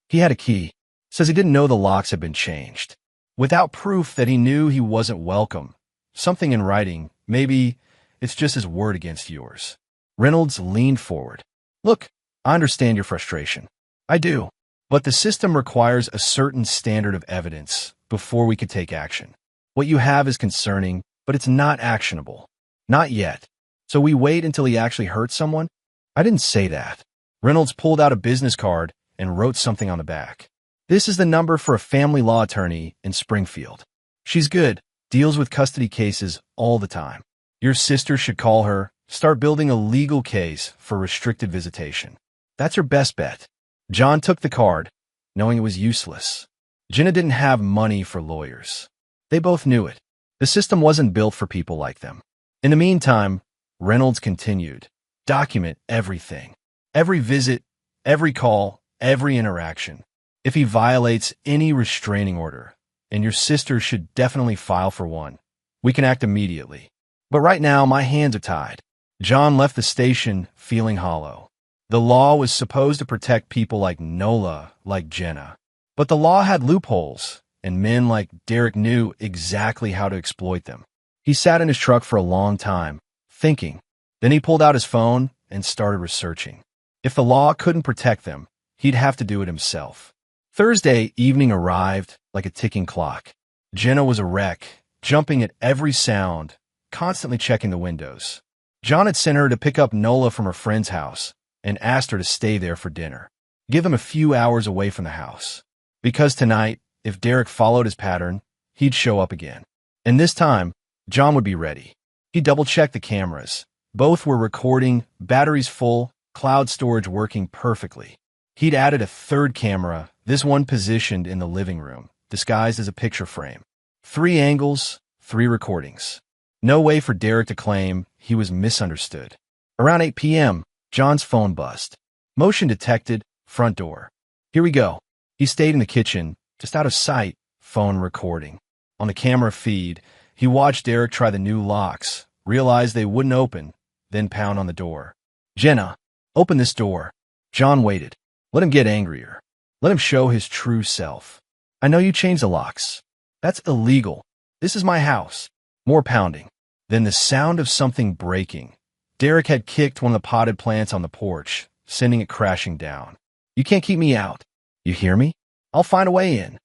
He had a key. Says he didn't know the locks had been changed. Without proof that he knew he wasn't welcome. Something in writing. Maybe it's just his word against yours." Reynolds leaned forward. "Look, I understand your frustration. I do. But the system requires a certain standard of evidence before we could take action. What you have is concerning, but it's not actionable. Not yet. So we wait until he actually hurts someone?" "I didn't say that." Reynolds pulled out a business card and wrote something on the back. "This is the number for a family law attorney in Springfield. She's good, deals with custody cases all the time. Your sister should call her, start building a legal case for restricted visitation. That's her best bet." John took the card, knowing it was useless. Jenna didn't have money for lawyers. They both knew it. The system wasn't built for people like them. In the meantime, Reynolds continued. "Document everything. Every visit, every call, every interaction. If he violates any restraining order, and your sister should definitely file for one, we can act immediately. But right now, my hands are tied." John left the station feeling hollow. The law was supposed to protect people like Nola, like Jenna. But the law had loopholes, and men like Derek knew exactly how to exploit them. He sat in his truck for a long time, thinking. Then he pulled out his phone and started researching. If the law couldn't protect them, he'd have to do it himself. Thursday evening arrived like a ticking clock. Jenna was a wreck, jumping at every sound, constantly checking the windows. John had sent her to pick up Nola from her friend's house and asked her to stay there for dinner. Give him a few hours away from the house. Because tonight, if Derek followed his pattern, he'd show up again. And this time, John would be ready. He double-checked the cameras. Both were recording, batteries full, cloud storage working perfectly. He'd added a third camera, this one positioned in the living room, disguised as a picture frame. 3 angles, 3 recordings. No way for Derek to claim he was misunderstood. Around 8 p.m., John's phone buzzed. Motion detected, front door. Here we go. He stayed in the kitchen, just out of sight, phone recording. On the camera feed, he watched Derek try the new locks, realized they wouldn't open, then pound on the door. Jenna, open this door. John waited. Let him get angrier. Let him show his true self. I know you changed the locks. That's illegal. This is my house. More pounding. Then the sound of something breaking. Derek had kicked one of the potted plants on the porch, sending it crashing down. You can't keep me out. You hear me? I'll find a way in.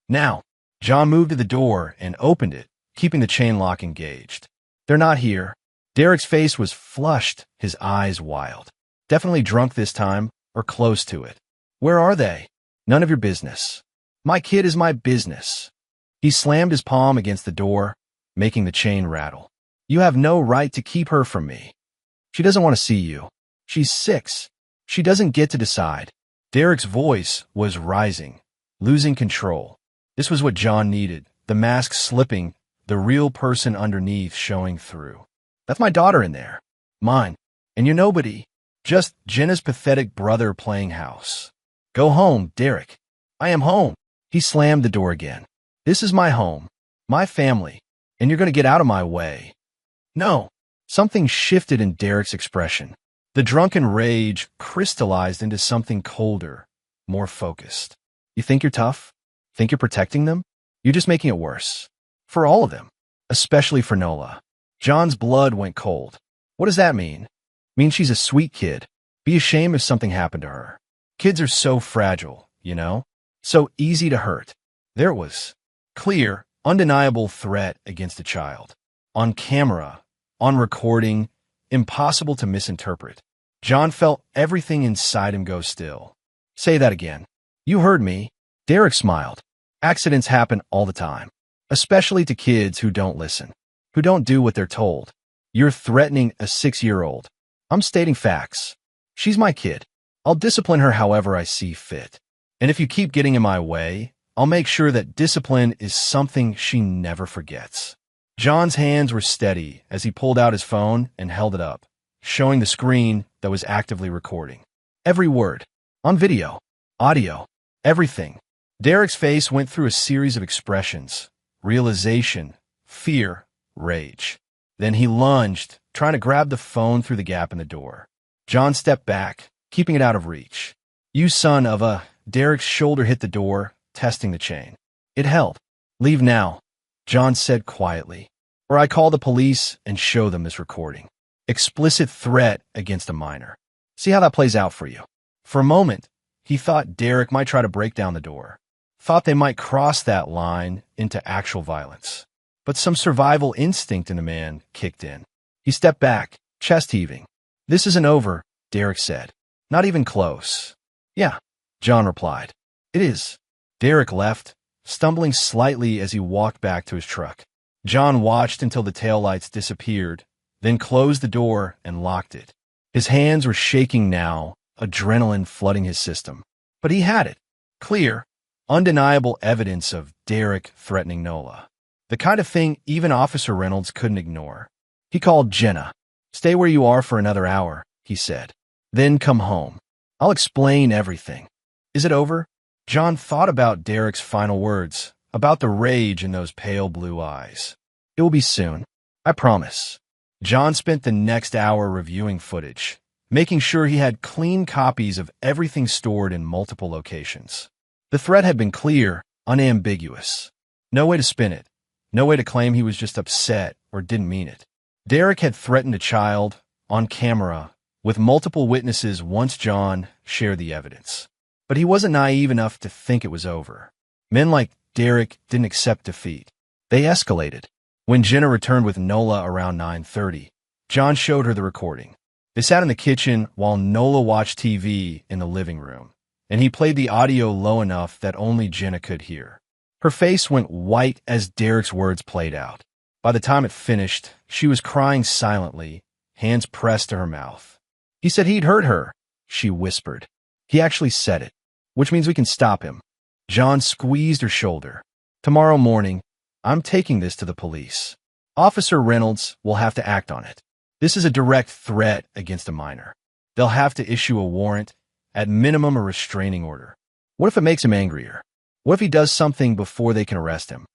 Now. John moved to the door and opened it, keeping the chain lock engaged. They're not here. Derek's face was flushed, his eyes wild. Definitely drunk this time, or close to it. Where are they? None of your business. My kid is my business. He slammed his palm against the door, making the chain rattle. You have no right to keep her from me. She doesn't want to see you. She's 6. She doesn't get to decide. Derek's voice was rising, losing control. This was what John needed, the mask slipping, the real person underneath showing through. That's my daughter in there. Mine. And you're nobody. Just Jenna's pathetic brother playing house. Go home, Derek. I am home. He slammed the door again. This is my home. My family. And you're going to get out of my way. No. Something shifted in Derek's expression. The drunken rage crystallized into something colder, more focused. You think you're tough? Think you're protecting them? You're just making it worse. For all of them. Especially for Nola. John's blood went cold. What does that mean? Means she's a sweet kid. Be ashamed if something happened to her. Kids are so fragile, you know? So easy to hurt. There it was. Clear, undeniable threat against a child. On camera, on recording, impossible to misinterpret. John felt everything inside him go still. Say that again. You heard me. Derek smiled. Accidents happen all the time. Especially to kids who don't listen. Who don't do what they're told. You're threatening a 6-year-old. I'm stating facts. She's my kid. I'll discipline her however I see fit. And if you keep getting in my way, I'll make sure that discipline is something she never forgets. John's hands were steady as he pulled out his phone and held it up, showing the screen that was actively recording. Every word. On video. Audio. Everything. Derek's face went through a series of expressions. Realization. Fear. Rage. Then he lunged, trying to grab the phone through the gap in the door. John stepped back, keeping it out of reach. You son of a... Derek's shoulder hit the door, testing the chain. It held. Leave now, John said quietly, or I call the police and show them this recording. Explicit threat against a minor. See how that plays out for you. For a moment, he thought Derek might try to break down the door. Thought they might cross that line into actual violence. But some survival instinct in the man kicked in. He stepped back, chest heaving. This isn't over, Derek said. Not even close. Yeah, John replied. It is. Derek left, stumbling slightly as he walked back to his truck. John watched until the taillights disappeared, then closed the door and locked it. His hands were shaking now, adrenaline flooding his system. But he had it. Clear, undeniable evidence of Derek threatening Nola. The kind of thing even Officer Reynolds couldn't ignore. He called Jenna. Stay where you are for another hour, he said. Then come home. I'll explain everything. Is it over? John thought about Derek's final words, about the rage in those pale blue eyes. It will be soon. I promise. John spent the next hour reviewing footage, making sure he had clean copies of everything stored in multiple locations. The threat had been clear, unambiguous. No way to spin it. No way to claim he was just upset or didn't mean it. Derek had threatened a child, on camera, with multiple witnesses once John shared the evidence. But he wasn't naive enough to think it was over. Men like Derek didn't accept defeat. They escalated. When Jenna returned with Nola around 9:30, John showed her the recording. They sat in the kitchen while Nola watched TV in the living room, and he played the audio low enough that only Jenna could hear. Her face went white as Derek's words played out. By the time it finished, she was crying silently, hands pressed to her mouth. He said he'd hurt her, she whispered. He actually said it, which means we can stop him. John squeezed her shoulder. Tomorrow morning, I'm taking this to the police. Officer Reynolds will have to act on it. This is a direct threat against a minor. They'll have to issue a warrant, at minimum a restraining order. What if it makes him angrier? What if he does something before they can arrest him?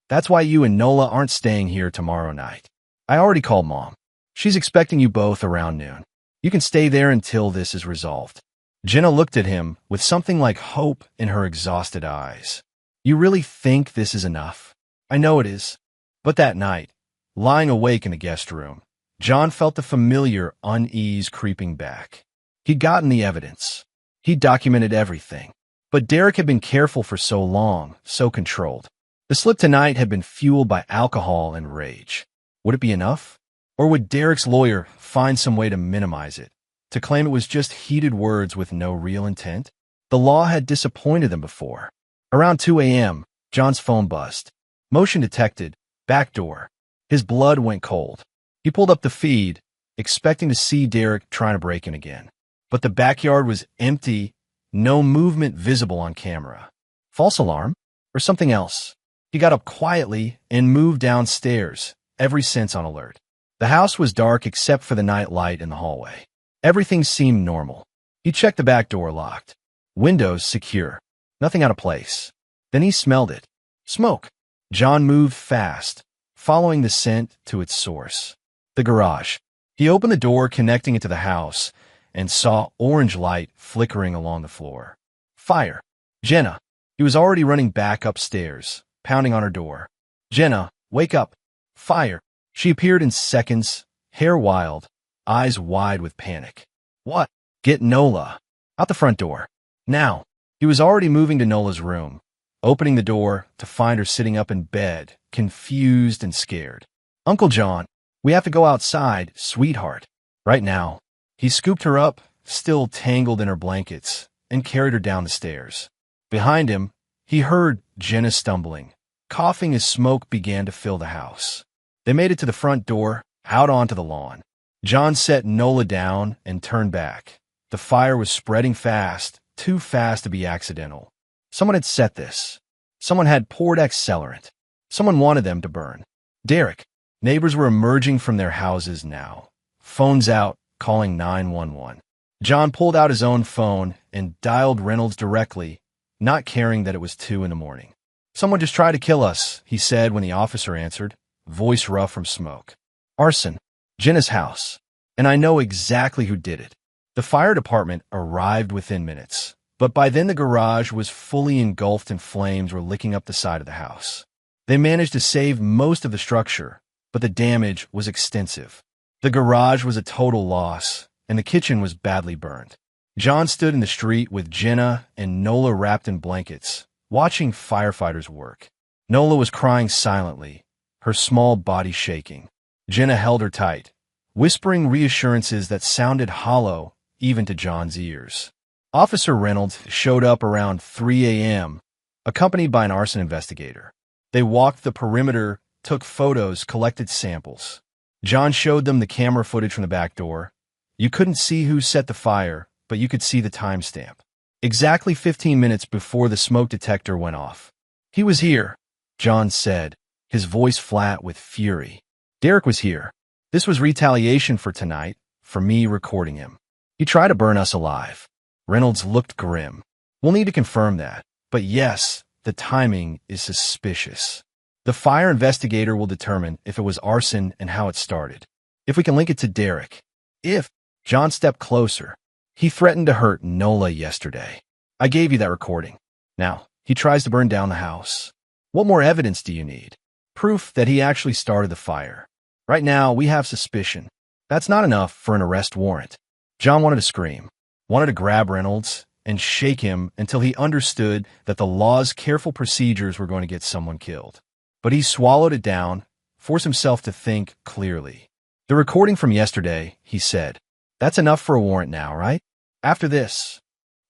That's why you and Nola aren't staying here tomorrow night. I already called Mom. She's expecting you both around noon. You can stay there until this is resolved. Jenna looked at him with something like hope in her exhausted eyes. You really think this is enough? I know it is. But that night, lying awake in the guest room, John felt the familiar unease creeping back. He'd gotten the evidence. He'd documented everything. But Derek had been careful for so long, so controlled. The slip tonight had been fueled by alcohol and rage. Would it be enough? Or would Derek's lawyer find some way to minimize it, to claim it was just heated words with no real intent? The law had disappointed them before. Around 2 a.m., John's phone buzzed. Motion detected. Back door. His blood went cold. He pulled up the feed, expecting to see Derek trying to break in again. But the backyard was empty, no movement visible on camera. False alarm? Or something else? He got up quietly and moved downstairs, every sense on alert. The house was dark except for the night light in the hallway. Everything seemed normal. He checked the back door locked. Windows secure. Nothing out of place. Then he smelled it. Smoke. John moved fast, following the scent to its source. The garage. He opened the door connecting it to the house and saw orange light flickering along the floor. Fire. Jenna. He was already running back upstairs, pounding on her door. Jenna, wake up. Fire. She appeared in seconds, hair wild, eyes wide with panic. What? Get Nola. Out the front door. Now. He was already moving to Nola's room, opening the door to find her sitting up in bed, confused and scared. Uncle John, we have to go outside, sweetheart. Right now. He scooped her up, still tangled in her blankets, and carried her down the stairs. Behind him, he heard Jenna stumbling, coughing as smoke began to fill the house. They made it to the front door, out onto the lawn. John set Nola down and turned back. The fire was spreading fast, too fast to be accidental. Someone had set this. Someone had poured accelerant. Someone wanted them to burn. Derek. Neighbors were emerging from their houses now. Phones out, calling 911. John pulled out his own phone and dialed Reynolds directly, not caring that it was 2 in the morning. Someone just tried to kill us, he said when the officer answered, voice rough from smoke. Arson. Jenna's house. And I know exactly who did it. The fire department arrived within minutes, but by then the garage was fully engulfed and flames were licking up the side of the house. They managed to save most of the structure, but the damage was extensive. The garage was a total loss, and the kitchen was badly burned. John stood in the street with Jenna and Nola wrapped in blankets, watching firefighters work. Nola was crying silently, her small body shaking. Jenna held her tight, whispering reassurances that sounded hollow even to John's ears. Officer Reynolds showed up around 3 a.m., accompanied by an arson investigator. They walked the perimeter, took photos, collected samples. John showed them the camera footage from the back door. You couldn't see who set the fire, but you could see the timestamp. Exactly 15 minutes before the smoke detector went off. He was here, John said, his voice flat with fury. Derek was here. This was retaliation for tonight, for me recording him. He tried to burn us alive. Reynolds looked grim. We'll need to confirm that. But yes, the timing is suspicious. The fire investigator will determine if it was arson and how it started. If we can link it to Derek. If John stepped closer. He threatened to hurt Nola yesterday. I gave you that recording. Now, he tries to burn down the house. What more evidence do you need? Proof that he actually started the fire. Right now, we have suspicion. That's not enough for an arrest warrant. John wanted to scream, wanted to grab Reynolds and shake him until he understood that the law's careful procedures were going to get someone killed. But he swallowed it down, forced himself to think clearly. The recording from yesterday, he said. That's enough for a warrant now, right? After this,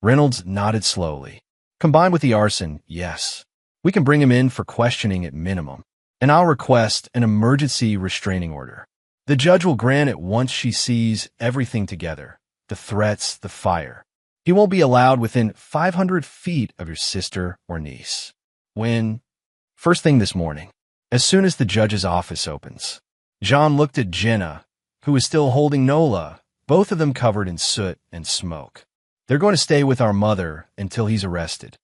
Reynolds nodded slowly. Combined with the arson, yes. We can bring him in for questioning at minimum, and I'll request an emergency restraining order. The judge will grant it once she sees everything together, the threats, the fire. He won't be allowed within 500 feet of your sister or niece. When? First thing this morning, as soon as the judge's office opens. John looked at Jenna, who was still holding Nola, both of them covered in soot and smoke. They're going to stay with our mother until he's arrested.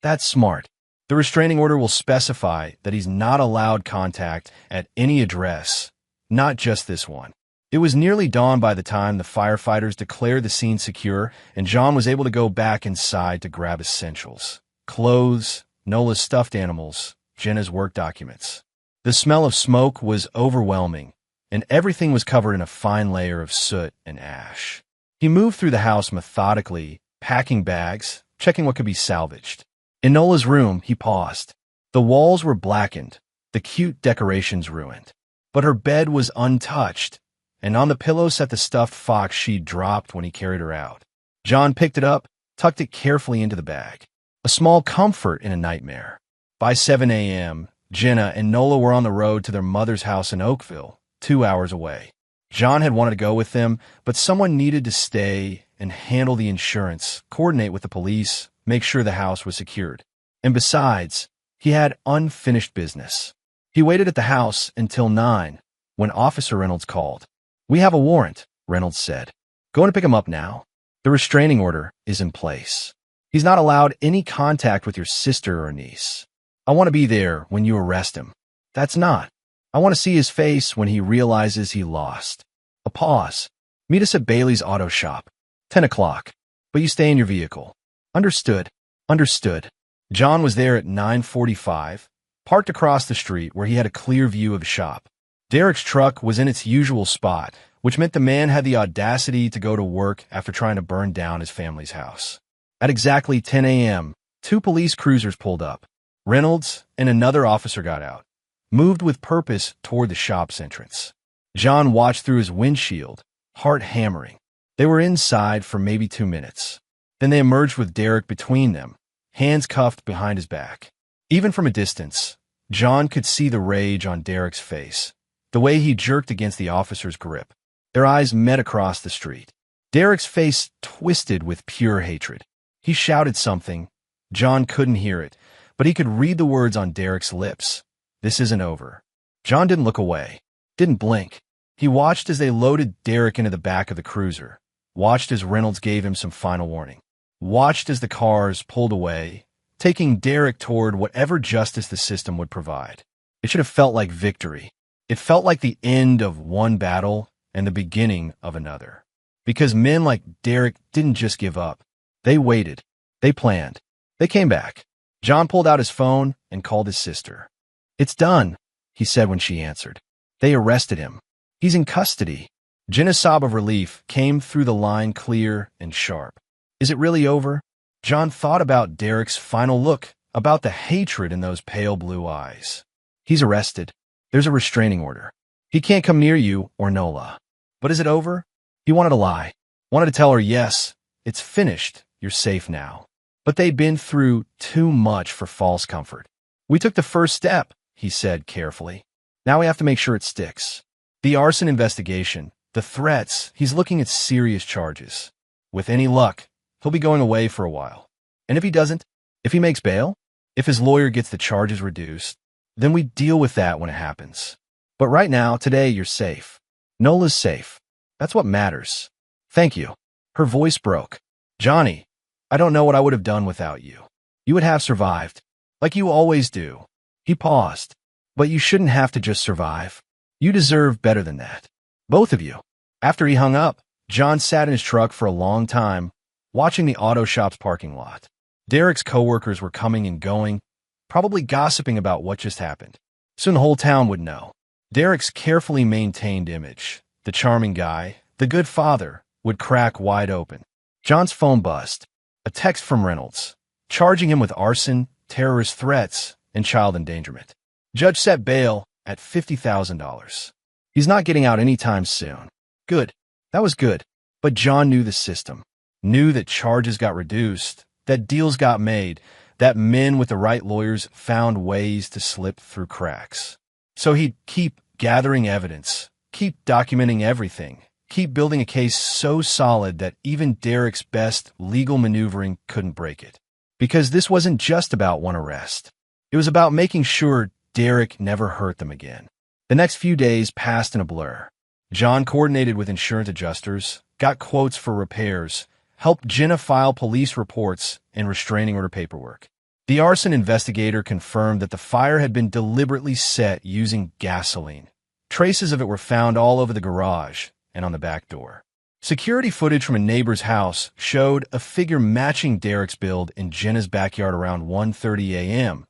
That's smart. The restraining order will specify that he's not allowed contact at any address, not just this one. It was nearly dawn by the time the firefighters declared the scene secure, and John was able to go back inside to grab essentials. Clothes, Nola's stuffed animals, Jenna's work documents. The smell of smoke was overwhelming, and everything was covered in a fine layer of soot and ash. He moved through the house methodically, packing bags, checking what could be salvaged. In Nola's room, he paused. The walls were blackened, the cute decorations ruined. But her bed was untouched, and on the pillow sat the stuffed fox she'd dropped when he carried her out. John picked it up, tucked it carefully into the bag. A small comfort in a nightmare. By 7 a.m., Jenna and Nola were on the road to their mother's house in Oakville, 2 hours away. John had wanted to go with them, but someone needed to stay and handle the insurance, coordinate with the police, make sure the house was secured. And besides, he had unfinished business. He waited at the house until 9, when Officer Reynolds called. "We have a warrant," Reynolds said. "Going to pick him up now. The restraining order is in place. He's not allowed any contact with your sister or niece. I want to be there when you arrest him. That's not. I want to see his face when he realizes he lost." A pause. "Meet us at Bailey's auto shop. 10 o'clock. But you stay in your vehicle." "Understood. Understood." John was there at 9:45, parked across the street where he had a clear view of the shop. Derek's truck was in its usual spot, which meant the man had the audacity to go to work after trying to burn down his family's house. At exactly 10 a.m., 2 police cruisers pulled up. Reynolds and another officer got out, moved with purpose toward the shop's entrance. John watched through his windshield, heart hammering. They were inside for maybe 2 minutes. Then they emerged with Derek between them, hands cuffed behind his back. Even from a distance, John could see the rage on Derek's face, the way he jerked against the officer's grip. Their eyes met across the street. Derek's face twisted with pure hatred. He shouted something. John couldn't hear it, but he could read the words on Derek's lips. "This isn't over." John didn't look away, didn't blink. He watched as they loaded Derek into the back of the cruiser, watched as Reynolds gave him some final warning, watched as the cars pulled away, taking Derek toward whatever justice the system would provide. It should have felt like victory. It felt like the end of one battle and the beginning of another. Because men like Derek didn't just give up. They waited. They planned. They came back. John pulled out his phone and called his sister. "It's done," he said when she answered. "They arrested him. He's in custody." Jenna's sob of relief came through the line clear and sharp. Is it really over? John thought about Derek's final look, about the hatred in those pale blue eyes. He's arrested. There's a restraining order. He can't come near you or Nola. But is it over? He wanted to lie. Wanted to tell her, yes, it's finished. You're safe now. But they'd been through too much for false comfort. "We took the first step," he said carefully. "Now we have to make sure it sticks. The arson investigation, the threats, he's looking at serious charges. With any luck, he'll be going away for a while. And if he doesn't, if he makes bail, if his lawyer gets the charges reduced, then we deal with that when it happens. But right now, today, you're safe. Nola's safe. That's what matters. Thank you." Her voice broke. "Johnny, I don't know what I would have done without you. You would have survived, like you always do." He paused. "But you shouldn't have to just survive. You deserve better than that. Both of you." After he hung up, John sat in his truck for a long time, watching the auto shop's parking lot. Derek's coworkers were coming and going, probably gossiping about what just happened. Soon the whole town would know. Derek's carefully maintained image, the charming guy, the good father, would crack wide open. John's phone buzzed. A text from Reynolds, charging him with arson, terrorist threats, and child endangerment. Judge set bail at $50,000. He's not getting out anytime soon. Good. That was good. But John knew the system. knew that charges got reduced, that deals got made, that men with the right lawyers found ways to slip through cracks. So he'd keep gathering evidence, keep documenting everything, keep building a case so solid that even Derek's best legal maneuvering couldn't break it. Because this wasn't just about one arrest. It was about making sure Derek never hurt them again. The next few days passed in a blur. John coordinated with insurance adjusters, got quotes for repairs, helped Jenna file police reports and restraining order paperwork. The arson investigator confirmed that the fire had been deliberately set using gasoline. Traces of it were found all over the garage and on the back door. Security footage from a neighbor's house showed a figure matching Derek's build in Jenna's backyard around 1:30 a.m.,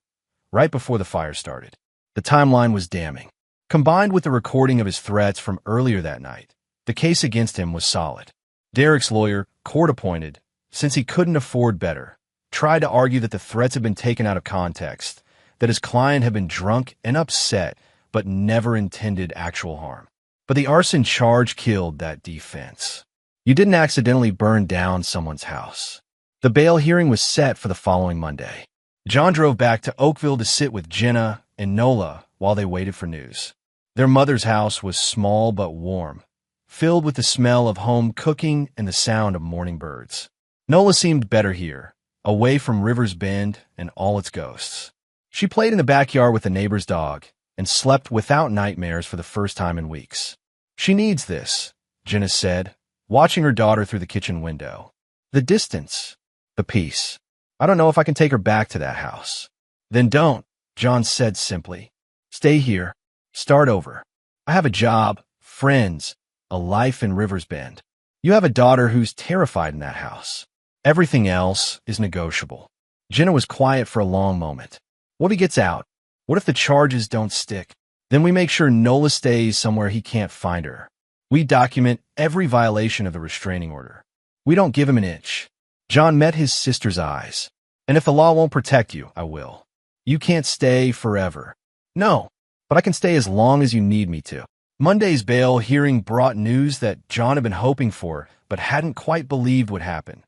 right before the fire started. The timeline was damning. Combined with the recording of his threats from earlier that night, the case against him was solid. Derek's lawyer, court-appointed, since he couldn't afford better, tried to argue that the threats had been taken out of context, that his client had been drunk and upset, but never intended actual harm. But the arson charge killed that defense. You didn't accidentally burn down someone's house. The bail hearing was set for the following Monday. John drove back to Oakville to sit with Jenna and Nola while they waited for news. Their mother's house was small but warm, filled with the smell of home cooking and the sound of morning birds. Nola seemed better here, away from River's Bend and all its ghosts. She played in the backyard with the neighbor's dog and slept without nightmares for the first time in weeks. She needs this, Jenna said, watching her daughter through the kitchen window. The distance, the peace. I don't know if I can take her back to that house. Then don't, John said simply. Stay here. Start over. I have a job, friends, a life in River's Bend. You have a daughter who's terrified in that house. Everything else is negotiable. Jenna was quiet for a long moment. What if he gets out? What if the charges don't stick? Then we make sure Nola stays somewhere he can't find her. We document every violation of the restraining order. We don't give him an inch. John met his sister's eyes. And if the law won't protect you, I will. You can't stay forever. No, but I can stay as long as you need me to. Monday's bail hearing brought news that John had been hoping for, but hadn't quite believed would happen.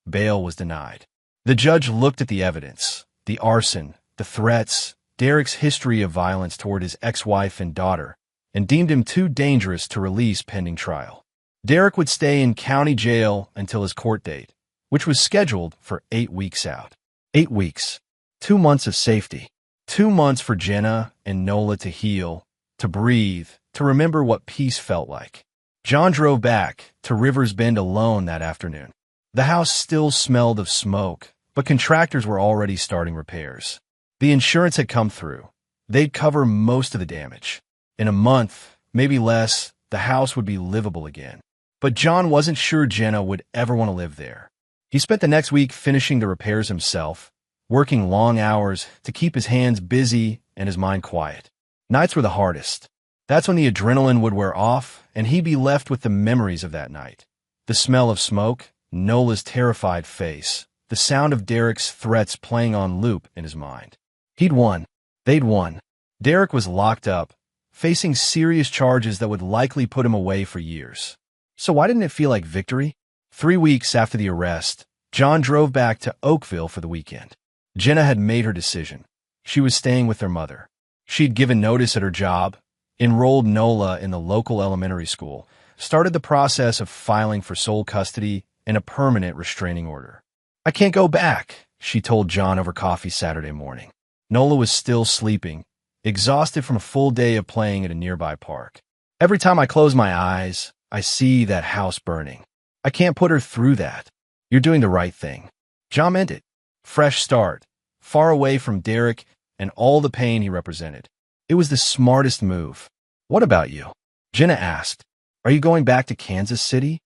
Bail was denied. The judge looked at the evidence, the arson, the threats, Derek's history of violence toward his ex-wife and daughter, and deemed him too dangerous to release pending trial. Derek would stay in county jail until his court date, which was scheduled for 8 weeks out. 8 weeks. 2 months of safety. 2 months for Jenna and Nola to heal, to breathe, to remember what peace felt like. John drove back to River's Bend alone that afternoon. The house still smelled of smoke, but contractors were already starting repairs. The insurance had come through. They'd cover most of the damage. In a month, maybe less, the house would be livable again. But John wasn't sure Jenna would ever want to live there. He spent the next week finishing the repairs himself, working long hours to keep his hands busy and his mind quiet. Nights were the hardest. That's when the adrenaline would wear off, and he'd be left with the memories of that night. The smell of smoke, Nola's terrified face, the sound of Derek's threats playing on loop in his mind. He'd won. They'd won. Derek was locked up, facing serious charges that would likely put him away for years. So why didn't it feel like victory? 3 weeks after the arrest, John drove back to Oakville for the weekend. Jenna had made her decision. She was staying with their mother. She'd given notice at her job, enrolled Nola in the local elementary school, started the process of filing for sole custody and a permanent restraining order. I can't go back, she told John over coffee Saturday morning. Nola was still sleeping, exhausted from a full day of playing at a nearby park. Every time I close my eyes, I see that house burning. I can't put her through that. You're doing the right thing. John meant it. Fresh start, far away from Derek and all the pain he represented. It was the smartest move. What about you? Jenna asked. Are you going back to Kansas City?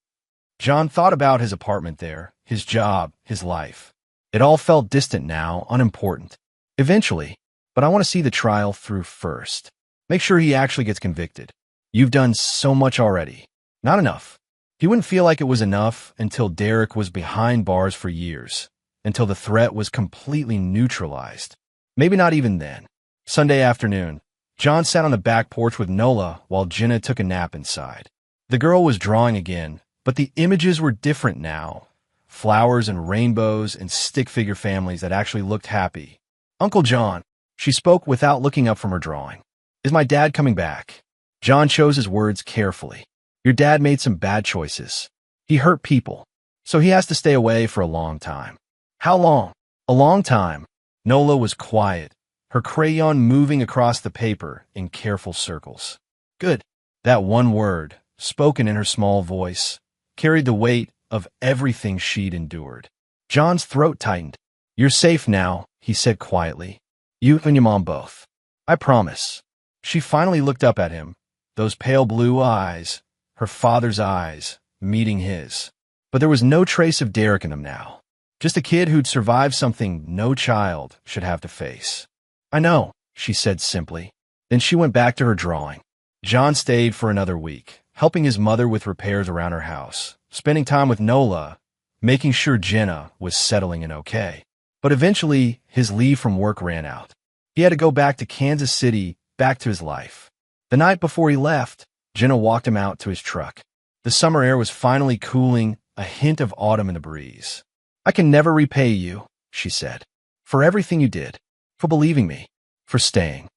John thought about his apartment there, his job, his life. It all felt distant now, unimportant. Eventually, but I want to see the trial through first. Make sure he actually gets convicted. You've done so much already. Not enough. He wouldn't feel like it was enough until Derek was behind bars for years, until the threat was completely neutralized. Maybe not even then. Sunday afternoon, John sat on the back porch with Nola while Jenna took a nap inside. The girl was drawing again, but the images were different now. flowers and rainbows and stick figure families that actually looked happy. Uncle John, she spoke without looking up from her drawing. Is my dad coming back? John chose his words carefully. Your dad made some bad choices. He hurt people, so he has to stay away for a long time. How long? A long time. Nola was quiet, her crayon moving across the paper in careful circles. Good. That one word, spoken in her small voice, carried the weight of everything she'd endured. John's throat tightened. You're safe now, he said quietly. You and your mom both. I promise. She finally looked up at him, those pale blue eyes, her father's eyes, meeting his. But there was no trace of Derek in them now. Just a kid who'd survived something no child should have to face. I know, she said simply. Then she went back to her drawing. John stayed for another week, helping his mother with repairs around her house, spending time with Nola, making sure Jenna was settling in okay. But eventually, his leave from work ran out. He had to go back to Kansas City, back to his life. The night before he left, Jenna walked him out to his truck. The summer air was finally cooling, a hint of autumn in the breeze. I can never repay you, she said, for everything you did, for believing me, for staying.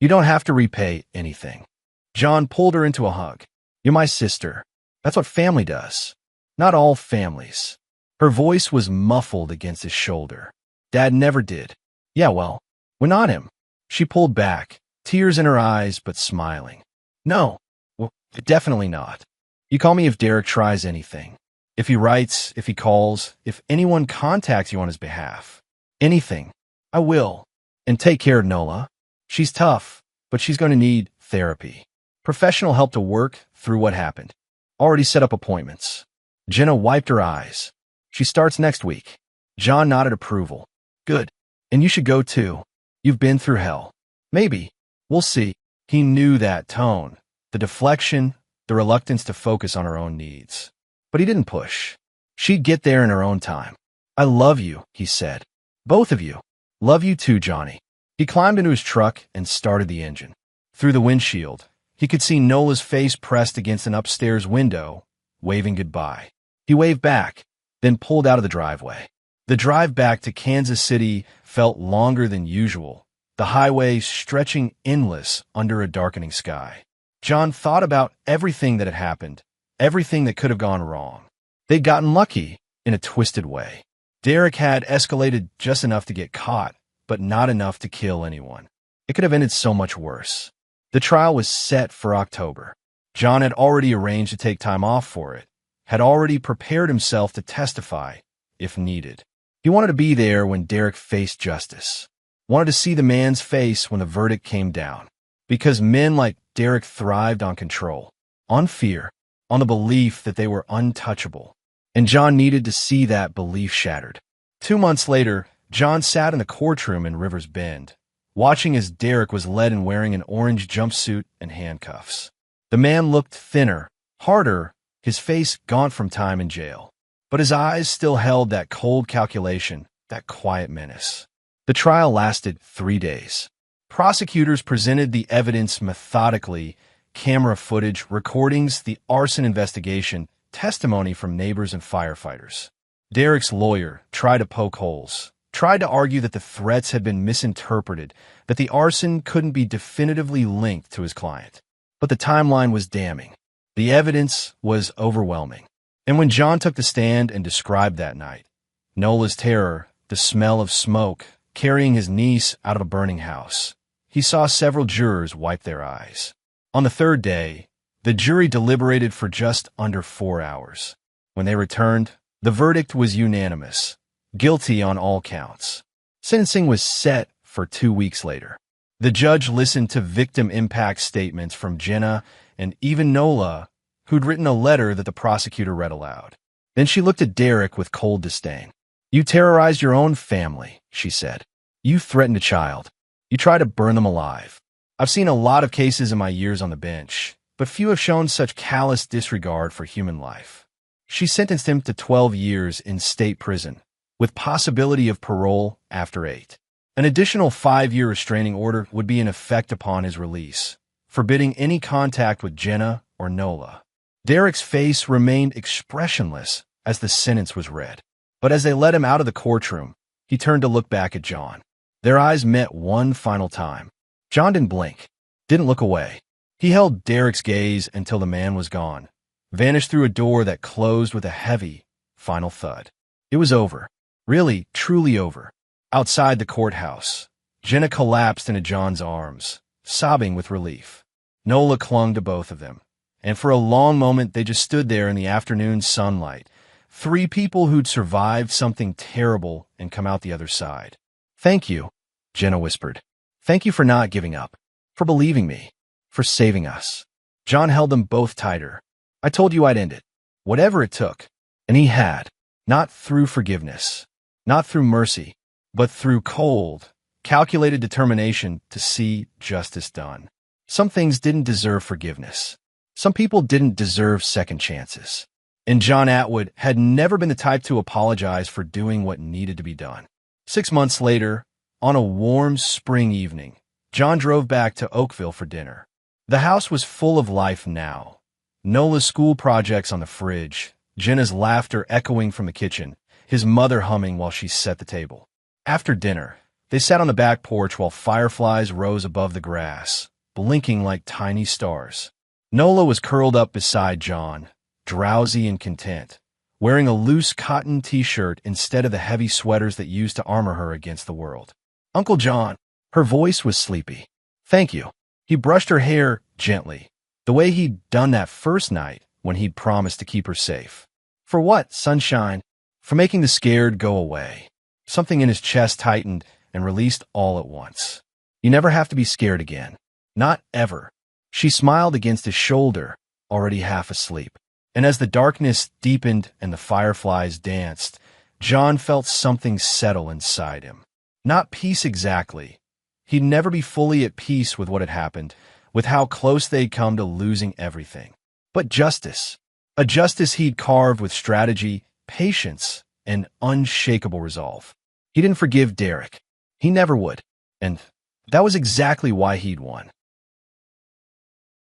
You don't have to repay anything. John pulled her into a hug. You're my sister. That's what family does. Not all families. Her voice was muffled against his shoulder. Dad never did. Yeah, well, we're not him. She pulled back, tears in her eyes, but smiling. No, well, definitely not. You call me if Derek tries anything. If he writes, if he calls, if anyone contacts you on his behalf. Anything. I will. And take care of Nola. She's tough, but she's going to need therapy. Professional help to work through what happened. Already set up appointments. Jenna wiped her eyes. She starts next week. John nodded approval. Good. And you should go too. You've been through hell. Maybe. We'll see. He knew that tone, the deflection, the reluctance to focus on her own needs. But he didn't push. She'd get there in her own time. I love you, he said. Both of you. Love you too, Johnny. He climbed into his truck and started the engine. Through the windshield, he could see Nola's face pressed against an upstairs window, waving goodbye. He waved back, then pulled out of the driveway. The drive back to Kansas City felt longer than usual, the highway stretching endless under a darkening sky. John thought about everything that had happened, everything that could have gone wrong. They'd gotten lucky, in a twisted way. Derek had escalated just enough to get caught, but not enough to kill anyone. It could have ended so much worse. The trial was set for October. John had already arranged to take time off for it, had already prepared himself to testify, if needed. He wanted to be there when Derek faced justice. Wanted to see the man's face when the verdict came down. Because men like Derek thrived on control, on fear, on the belief that they were untouchable. And John needed to see that belief shattered. 2 months later, John sat in the courtroom in Rivers Bend, watching as Derek was led and wearing an orange jumpsuit and handcuffs. The man looked thinner, harder, his face gaunt from time in jail. But his eyes still held that cold calculation, that quiet menace. The trial lasted 3 days. Prosecutors presented the evidence methodically, camera footage, recordings, the arson investigation, testimony from neighbors and firefighters. Derek's lawyer tried to poke holes, tried to argue that the threats had been misinterpreted, that the arson couldn't be definitively linked to his client. But the timeline was damning. The evidence was overwhelming. And when John took the stand and described that night, Nola's terror, the smell of smoke, carrying his niece out of a burning house, he saw several jurors wipe their eyes. On the third day, the jury deliberated for just under 4 hours. When they returned, the verdict was unanimous. Guilty on all counts. Sentencing was set for 2 weeks later. The judge listened to victim impact statements from Jenna and even Nola, who'd written a letter that the prosecutor read aloud. Then she looked at Derek with cold disdain. You terrorized your own family, she said. You threatened a child. You tried to burn them alive. I've seen a lot of cases in my years on the bench, but few have shown such callous disregard for human life. She sentenced him to 12 years in state prison, with possibility of parole after 8. An additional 5-year restraining order would be in effect upon his release, forbidding any contact with Jenna or Nola. Derek's face remained expressionless, as the sentence was read. But as they let him out of the courtroom, he turned to look back at John. Their eyes met one final time. John didn't blink, didn't look away. He held Derek's gaze until the man was gone, vanished through a door that closed with a heavy, final thud. It was over. Really, truly over. Outside the courthouse, Jenna collapsed into John's arms, sobbing with relief. Nola clung to both of them, and for a long moment they just stood there in the afternoon sunlight, three people who'd survived something terrible and come out the other side. "Thank you," Jenna whispered. "Thank you for not giving up, for believing me, for saving us." John held them both tighter. "I told you I'd end it, whatever it took." And he had, not through forgiveness, not through mercy, but through cold, calculated determination to see justice done. Some things didn't deserve forgiveness. Some people didn't deserve second chances. And John Atwood had never been the type to apologize for doing what needed to be done. 6 months later, on a warm spring evening, John drove back to Oakville for dinner. The house was full of life now. Nola's school projects on the fridge, Jenna's laughter echoing from the kitchen, his mother humming while she set the table. After dinner, they sat on the back porch while fireflies rose above the grass, blinking like tiny stars. Nola was curled up beside John, drowsy and content, wearing a loose cotton t-shirt instead of the heavy sweaters that used to armor her against the world. "Uncle John," her voice was sleepy. "Thank you." He brushed her hair gently, the way he'd done that first night when he'd promised to keep her safe. "For what, sunshine?" "For making the scared go away." Something in his chest tightened and released all at once. "You never have to be scared again. Not ever." She smiled against his shoulder, already half asleep. And as the darkness deepened and the fireflies danced, John felt something settle inside him. Not peace exactly. He'd never be fully at peace with what had happened, with how close they'd come to losing everything. But justice. A justice he'd carved with strategy, patience, and unshakable resolve. He didn't forgive Derek. He never would. And that was exactly why he'd won.